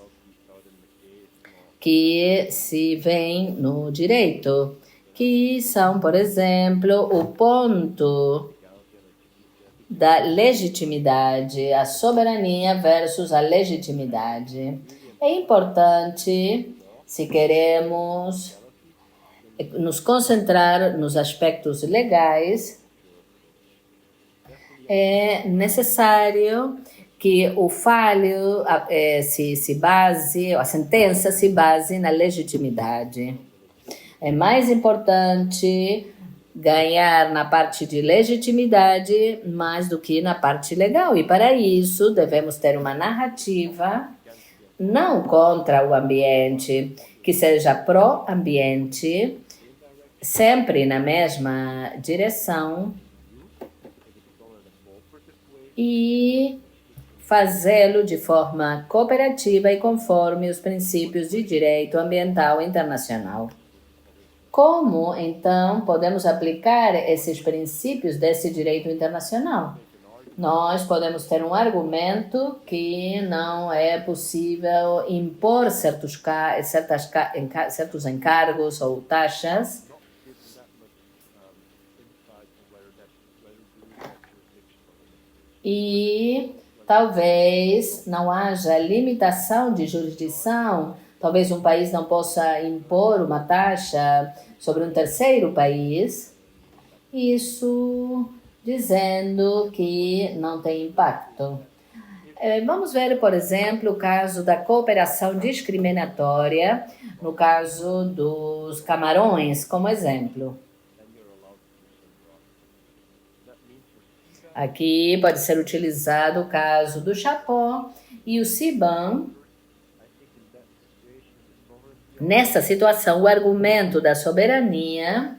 que se veem no direito, que são, por exemplo, o ponto da legitimidade, a soberania versus a legitimidade. É importante, se queremos nos concentrar nos aspectos legais, é necessário que o falho a sentença se base na legitimidade. É mais importante ganhar na parte de legitimidade mais do que na parte legal. E para isso devemos ter uma narrativa não contra o ambiente, que seja pró-ambiente, sempre na mesma direção e fazê-lo de forma cooperativa e conforme os princípios de direito ambiental internacional. Como, então, podemos aplicar esses princípios desse direito internacional? Nós podemos ter um argumento que não é possível impor certos encargos ou taxas e talvez não haja limitação de jurisdição, talvez um país não possa impor uma taxa sobre um terceiro país, isso dizendo que não tem impacto. Vamos ver, por exemplo, o caso da cooperação discriminatória, no caso dos camarões, como exemplo. Aqui pode ser utilizado o caso do Japão e o CBAM. Nessa situação, o argumento da soberania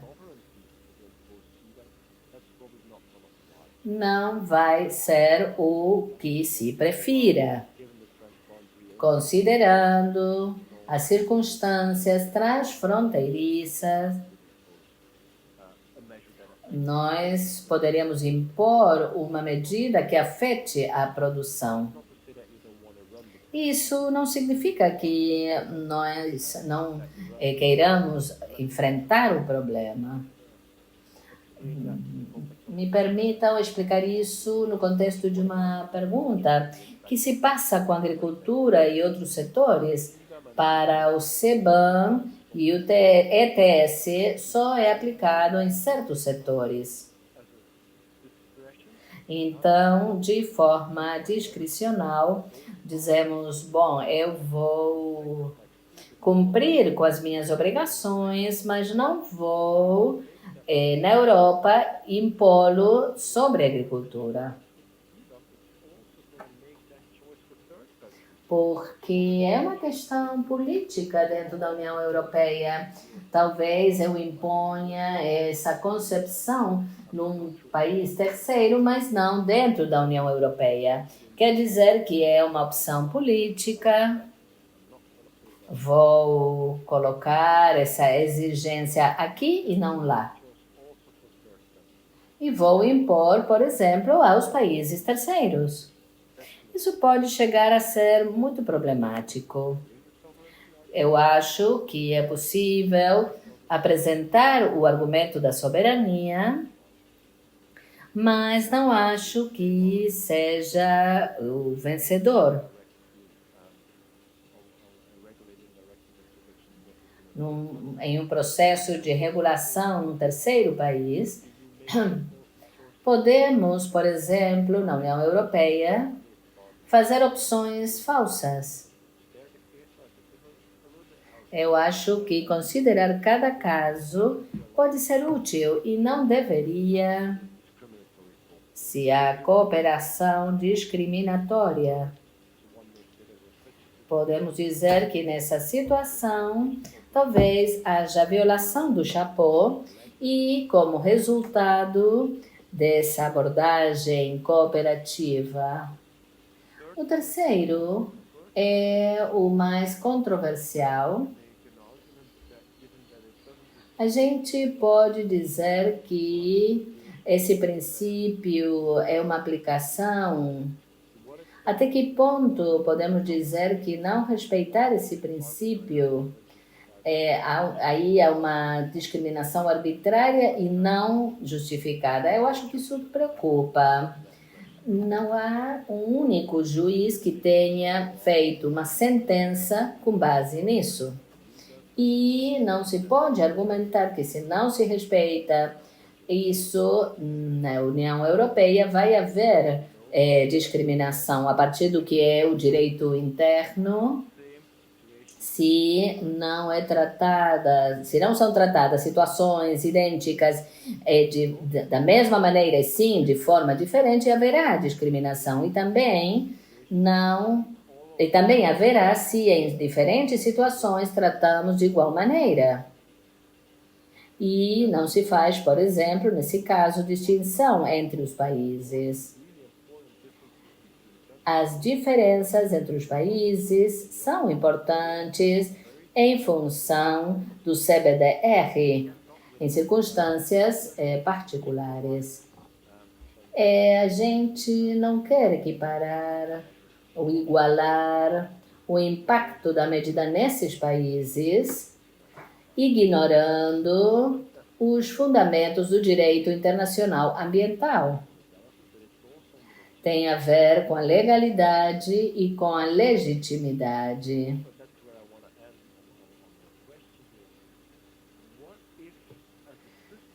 não vai ser o que se prefira, considerando as circunstâncias transfronteiriças. Nós poderíamos impor uma medida que afete a produção. Isso não significa que nós não queiramos enfrentar o problema. Me permitam explicar isso no contexto de uma pergunta. O que se passa com a agricultura e outros setores? Para o CBAM e o ETS só é aplicado em certos setores. Então, de forma discricional, dizemos, bom, eu vou cumprir com as minhas obrigações, mas não vou, na Europa, impô-lo sobre a agricultura. Porque é uma questão política dentro da União Europeia. Talvez eu imponha essa concepção num país terceiro, mas não dentro da União Europeia. Quer dizer que é uma opção política. Vou colocar essa exigência aqui e não lá. E vou impor, por exemplo, aos países terceiros. Isso pode chegar a ser muito problemático. Eu acho que é possível apresentar o argumento da soberania, mas não acho que seja o vencedor. Em um processo de regulação num terceiro país, podemos, por exemplo, na União Europeia, fazer opções falsas. Eu acho que considerar cada caso pode ser útil e não deveria se há cooperação discriminatória. Podemos dizer que nessa situação talvez haja violação do Japão e, como resultado dessa abordagem cooperativa. O terceiro é o mais controversial. A gente pode dizer que esse princípio é uma aplicação. Até que ponto podemos dizer que não respeitar esse princípio aí é uma discriminação arbitrária e não justificada? Eu acho que isso preocupa. Não há um único juiz que tenha feito uma sentença com base nisso. E não se pode argumentar que se não se respeita isso na União Europeia, vai haver discriminação a partir do que é o direito interno. se não são tratadas situações idênticas da mesma maneira, e sim de forma diferente, haverá discriminação. E também haverá se em diferentes situações tratamos de igual maneira. E não se faz, por exemplo, nesse caso, distinção entre os países. As diferenças entre os países são importantes em função do CBDR, em circunstâncias particulares. A gente não quer equiparar ou igualar o impacto da medida nesses países, ignorando os fundamentos do direito internacional ambiental. Tem a ver com a legalidade e com a legitimidade.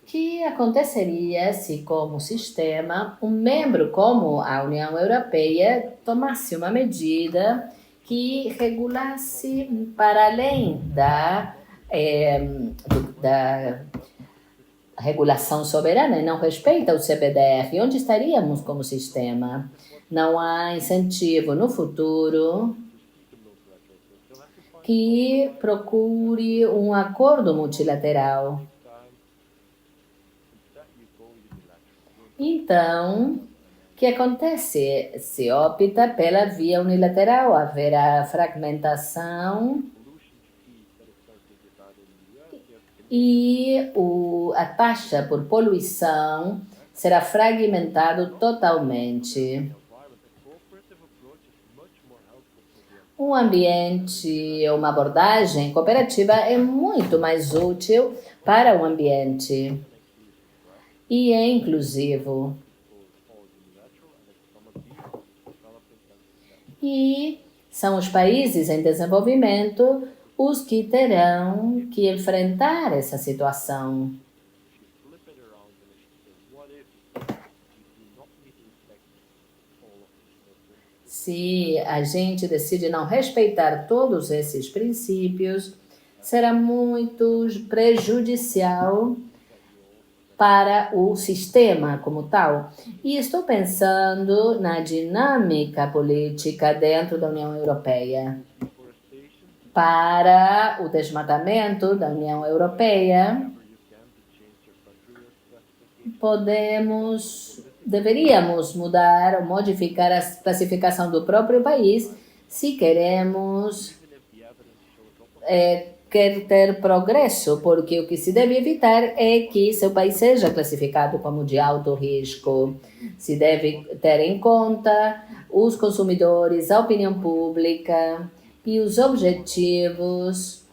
O que aconteceria se, como sistema, um membro como a União Europeia tomasse uma medida que regulasse para além da regulação soberana e não respeita o CBDR? Onde estaríamos como sistema? Não há incentivo no futuro que procure um acordo multilateral. Então, o que acontece? Se opta pela via unilateral, haverá fragmentação e a taxa por poluição será fragmentado totalmente. Um ambiente, uma abordagem cooperativa é muito mais útil para o ambiente e é inclusivo. E são os países em desenvolvimento os que terão que enfrentar essa situação. Se a gente decide não respeitar todos esses princípios, será muito prejudicial para o sistema como tal. E estou pensando na dinâmica política dentro da União Europeia. Para o desmatamento da União Europeia, deveríamos mudar ou modificar a classificação do próprio país se queremos quer ter progresso, porque o que se deve evitar é que seu país seja classificado como de alto risco. Se deve ter em conta os consumidores, a opinião pública e os objetivos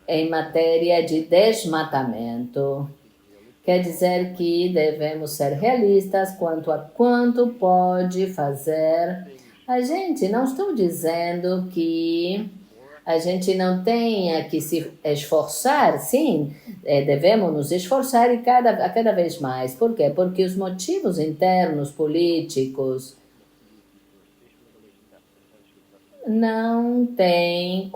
em matéria de desmatamento. Quer dizer que devemos ser realistas quanto a quanto pode fazer. A gente não estou dizendo que a gente não tenha que se esforçar, sim, devemos nos esforçar e cada vez mais. Por quê? Porque os motivos internos políticos não tem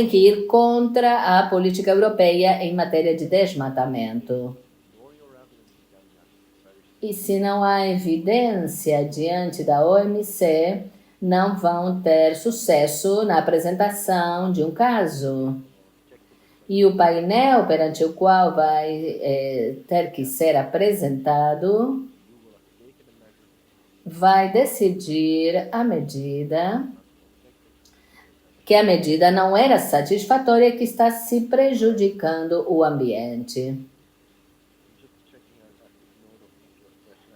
que ir contra a política europeia em matéria de desmatamento. E se não há evidência diante da OMC, não vão ter sucesso na apresentação de um caso. E o painel perante o qual vai ter que ser apresentado vai decidir que a medida não era satisfatória, que está se prejudicando o ambiente.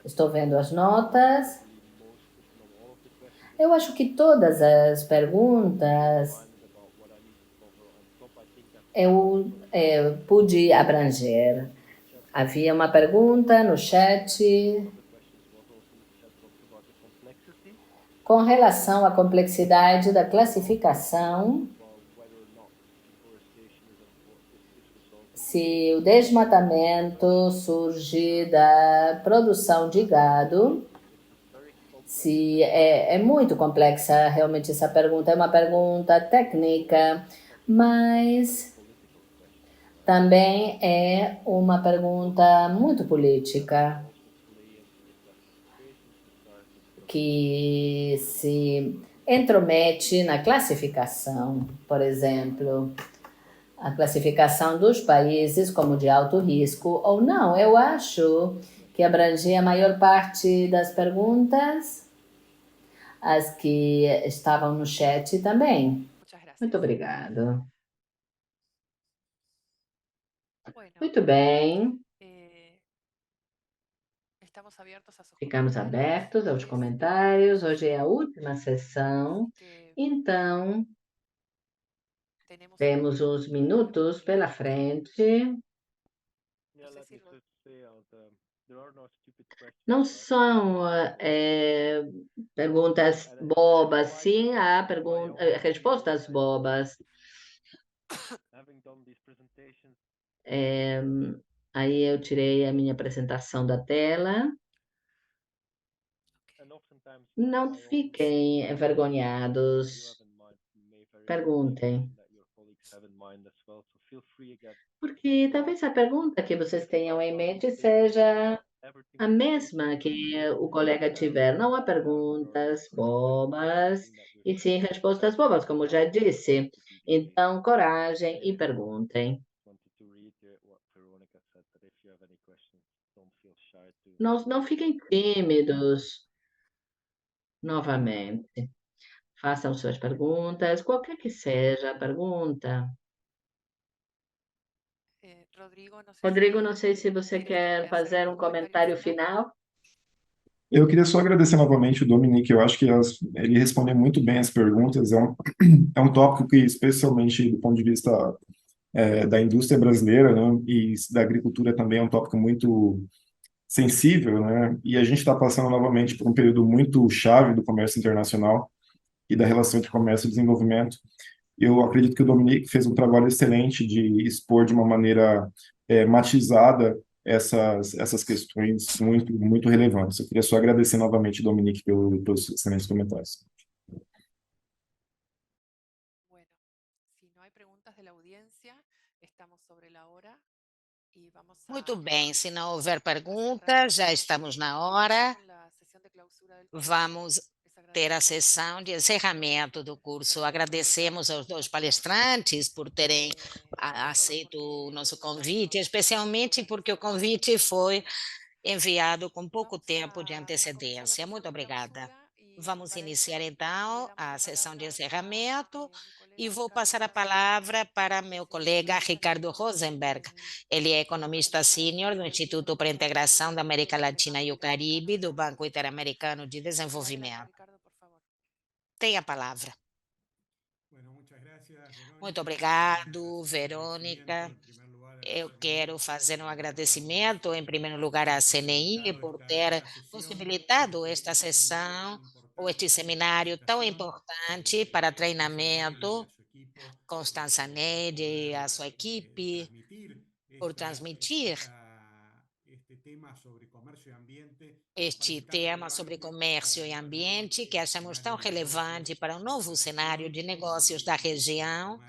Estou vendo as notas. Eu acho que todas as perguntas eu pude abranger. Havia uma pergunta no chat com relação à complexidade da classificação, se o desmatamento surge da produção de gado, Se é muito complexa realmente essa pergunta, é uma pergunta técnica, mas também é uma pergunta muito política, que se intromete na classificação, por exemplo, a classificação dos países como de alto risco ou não. Eu acho que abrangia a maior parte das perguntas, as que estavam no chat também. Muito obrigado. Muito bem, ficamos abertos aos comentários. Hoje é a última sessão, então temos uns minutos pela frente. Não são perguntas bobas, sim, há respostas bobas. Aí eu tirei a minha apresentação da tela. Não fiquem envergonhados. Perguntem. Porque talvez a pergunta que vocês tenham em mente seja a mesma que o colega tiver. Não há perguntas bobas, e sim respostas bobas, como já disse. Então, coragem e perguntem. Não fiquem tímidos novamente. Façam suas perguntas, qualquer que seja a pergunta. Rodrigo, não sei se você quer fazer um comentário final. Eu queria só agradecer novamente o Dominique. Eu acho que ele respondeu muito bem as perguntas. É um tópico que, especialmente do ponto de vista da indústria brasileira, né, e da agricultura também, é um tópico muito sensível, né? E a gente está passando novamente por um período muito chave do comércio internacional e da relação entre comércio e desenvolvimento. Eu acredito que o Dominique fez um trabalho excelente de expor de uma maneira matizada essas questões muito relevantes. Eu queria só agradecer novamente, Dominique, pelos excelentes comentários. Muito bem, se não houver perguntas, já estamos na hora. Vamos ter a sessão de encerramento do curso. Agradecemos aos dois palestrantes por terem aceito o nosso convite, especialmente porque o convite foi enviado com pouco tempo de antecedência. Muito obrigada. Vamos iniciar então a sessão de encerramento e vou passar a palavra para meu colega Ricardo Rosenberg. Ele é economista sênior do Instituto para a Integração da América Latina e o Caribe, do Banco Interamericano de Desenvolvimento. Tem a palavra. Muito obrigado, Verônica. Eu quero fazer um agradecimento, em primeiro lugar, à CNI por ter possibilitado esta sessão ou este seminário tão importante para treinamento. Constança Nede e a sua equipe por transmitir este tema sobre comércio e ambiente, que achamos tão relevante para o novo cenário de negócios da região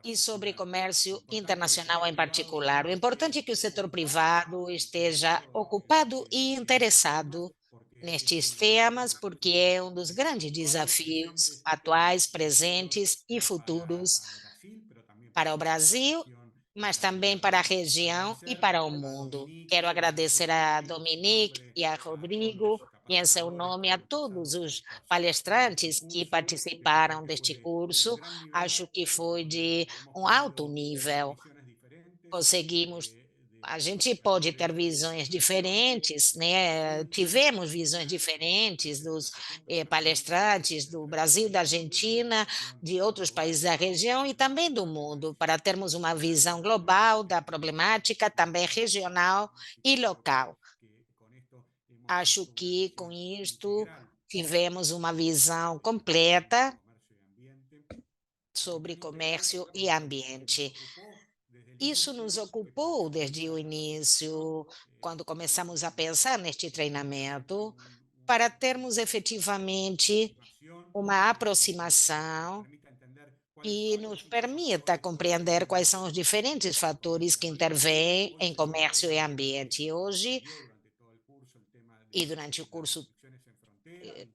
e sobre comércio internacional em particular. O importante é que o setor privado esteja ocupado e interessado nestes temas, porque é um dos grandes desafios atuais, presentes e futuros para o Brasil, mas também para a região e para o mundo. Quero agradecer a Dominique e a Rodrigo, e em seu nome a todos os palestrantes que participaram deste curso. Acho que foi de um alto nível. Conseguimos A gente pode ter visões diferentes, né? Tivemos visões diferentes dos palestrantes do Brasil, da Argentina, de outros países da região e também do mundo, para termos uma visão global da problemática, também regional e local. Acho que com isto tivemos uma visão completa sobre comércio e ambiente. Isso nos ocupou desde o início, quando começamos a pensar neste treinamento, para termos efetivamente uma aproximação que nos permita compreender quais são os diferentes fatores que intervêm em comércio e ambiente. Hoje, e durante o curso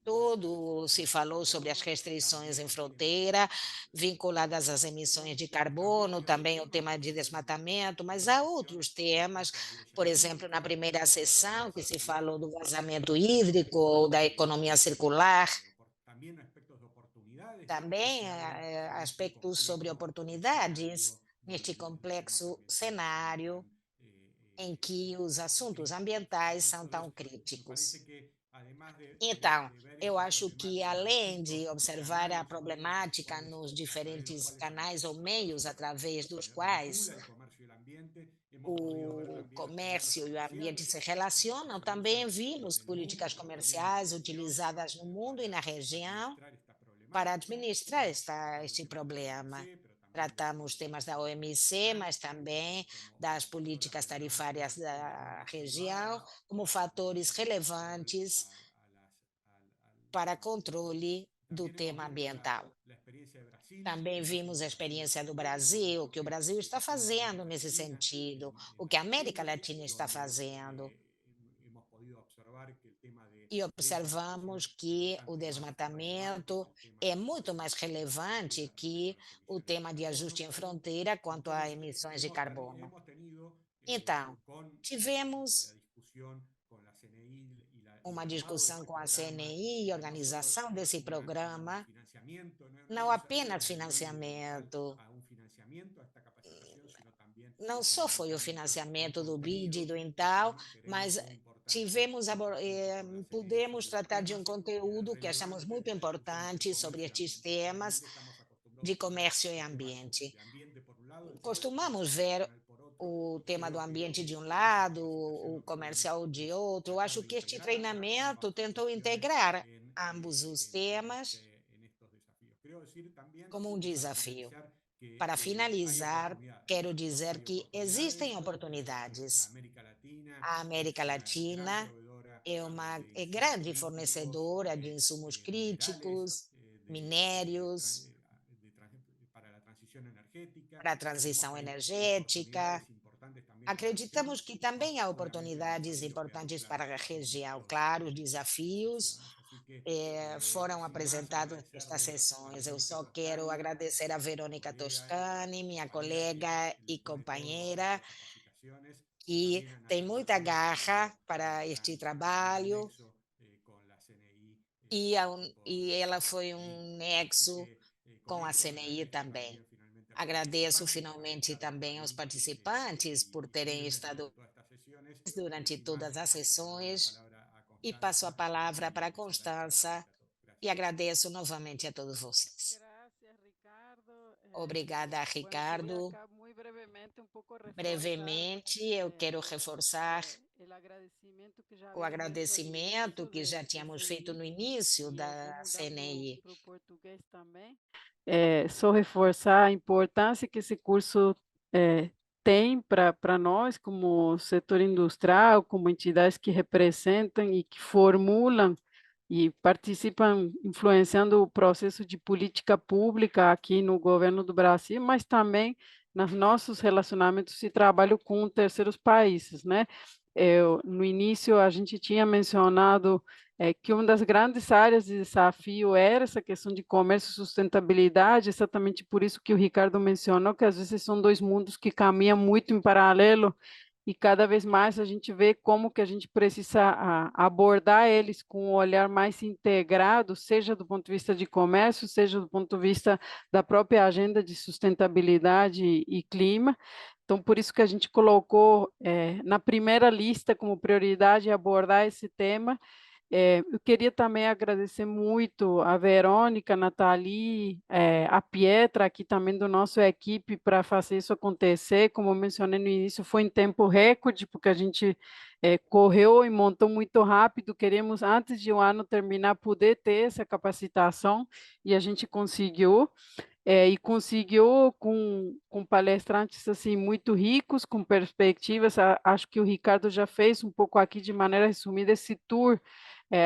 todo, se falou sobre as restrições em fronteira, vinculadas às emissões de carbono, também o tema de desmatamento, mas há outros temas, por exemplo, na primeira sessão, que se falou do vazamento hídrico ou da economia circular, também aspectos sobre oportunidades neste complexo cenário em que os assuntos ambientais são tão críticos. Então, eu acho que além de observar a problemática nos diferentes canais ou meios através dos quais o comércio e o ambiente se relacionam, também vimos políticas comerciais utilizadas no mundo e na região para administrar este problema. Tratamos temas da OMC, mas também das políticas tarifárias da região, como fatores relevantes para controle do tema ambiental. Também vimos a experiência do Brasil, o que o Brasil está fazendo nesse sentido, o que a América Latina está fazendo. E observamos que o desmatamento é muito mais relevante que o tema de ajuste em fronteira quanto a emissões de carbono. Então, tivemos uma discussão com a CNI e organização desse programa, não apenas financiamento, não só foi o financiamento do BID e do Intal, mas pudemos tratar de um conteúdo que achamos muito importante sobre estes temas de comércio e ambiente. Costumamos ver o tema do ambiente de um lado, o comercial de outro. Eu acho que este treinamento tentou integrar ambos os temas como um desafio. Para finalizar, quero dizer que existem oportunidades. A América Latina é grande fornecedora de insumos críticos, minérios, para a transição energética. Acreditamos que também há oportunidades importantes para a região. Claro, os desafios foram apresentados nestas sessões. Eu só quero agradecer a Verônica Toscani, minha colega e companheira, que tem muita garra para este trabalho e ela foi um nexo com a CNI também. Agradeço finalmente também aos participantes por terem estado durante todas as sessões e passo a palavra para a Constança e agradeço novamente a todos vocês. Obrigada, Ricardo. Brevemente, eu quero reforçar o agradecimento que já tínhamos feito no início da CNI. Só reforçar a importância que esse curso tem para nós, como setor industrial, como entidades que representam e que formulam e participam influenciando o processo de política pública aqui no governo do Brasil, mas também nos nossos relacionamentos de trabalho com terceiros países, né? No início, a gente tinha mencionado que uma das grandes áreas de desafio era essa questão de comércio e sustentabilidade, exatamente por isso que o Ricardo mencionou, que às vezes são dois mundos que caminham muito em paralelo, e cada vez mais a gente vê como que a gente precisa abordar eles com um olhar mais integrado, seja do ponto de vista de comércio, seja do ponto de vista da própria agenda de sustentabilidade e clima. Então, por isso que a gente colocou na primeira lista como prioridade abordar esse tema. Eu queria também agradecer muito a Verônica, a Nathalie, a Pietra, aqui também do nosso equipe, para fazer isso acontecer. Como eu mencionei no início, foi em tempo recorde, porque a gente correu e montou muito rápido. Queremos, antes de o ano terminar, poder ter essa capacitação, e a gente conseguiu. e conseguiu com palestrantes assim muito ricos, com perspectivas. Acho que o Ricardo já fez um pouco aqui de maneira resumida esse tour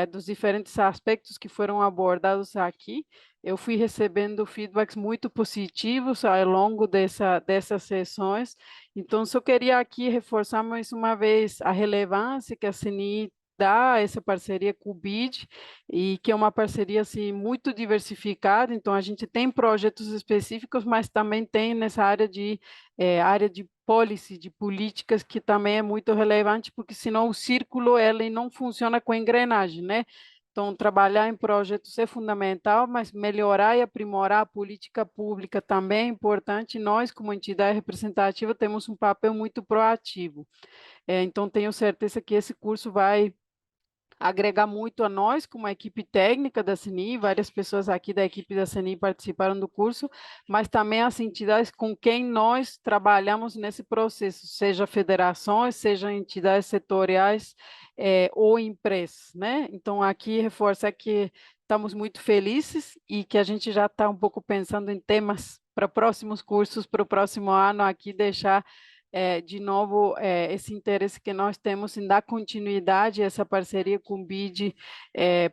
dos diferentes aspectos que foram abordados aqui. Eu fui recebendo feedbacks muito positivos ao longo dessas sessões. Então, só queria aqui reforçar mais uma vez a relevância que a CNI dá a essa parceria com o BID, e que é uma parceria assim, muito diversificada. Então, a gente tem projetos específicos, mas também tem nessa área de policy, de políticas, que também é muito relevante, porque senão o círculo ele não funciona com a engrenagem, né? Então, trabalhar em projetos é fundamental, mas melhorar e aprimorar a política pública também é importante. Nós, como entidade representativa, temos um papel muito proativo. Então, tenho certeza que esse curso vai agregar muito a nós, como a equipe técnica da CNI. Várias pessoas aqui da equipe da CNI participaram do curso, mas também as entidades com quem nós trabalhamos nesse processo, seja federações, seja entidades setoriais ou empresas, né? Então, aqui reforça que estamos muito felizes e que a gente já está um pouco pensando em temas para próximos cursos, para o próximo ano, aqui deixar de novo, esse interesse que nós temos em dar continuidade a essa parceria com o BID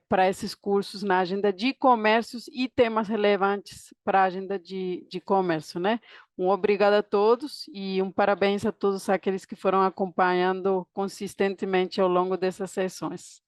para esses cursos na agenda de comércios e temas relevantes para a agenda de comércio, né? Obrigado a todos e parabéns a todos aqueles que foram acompanhando consistentemente ao longo dessas sessões.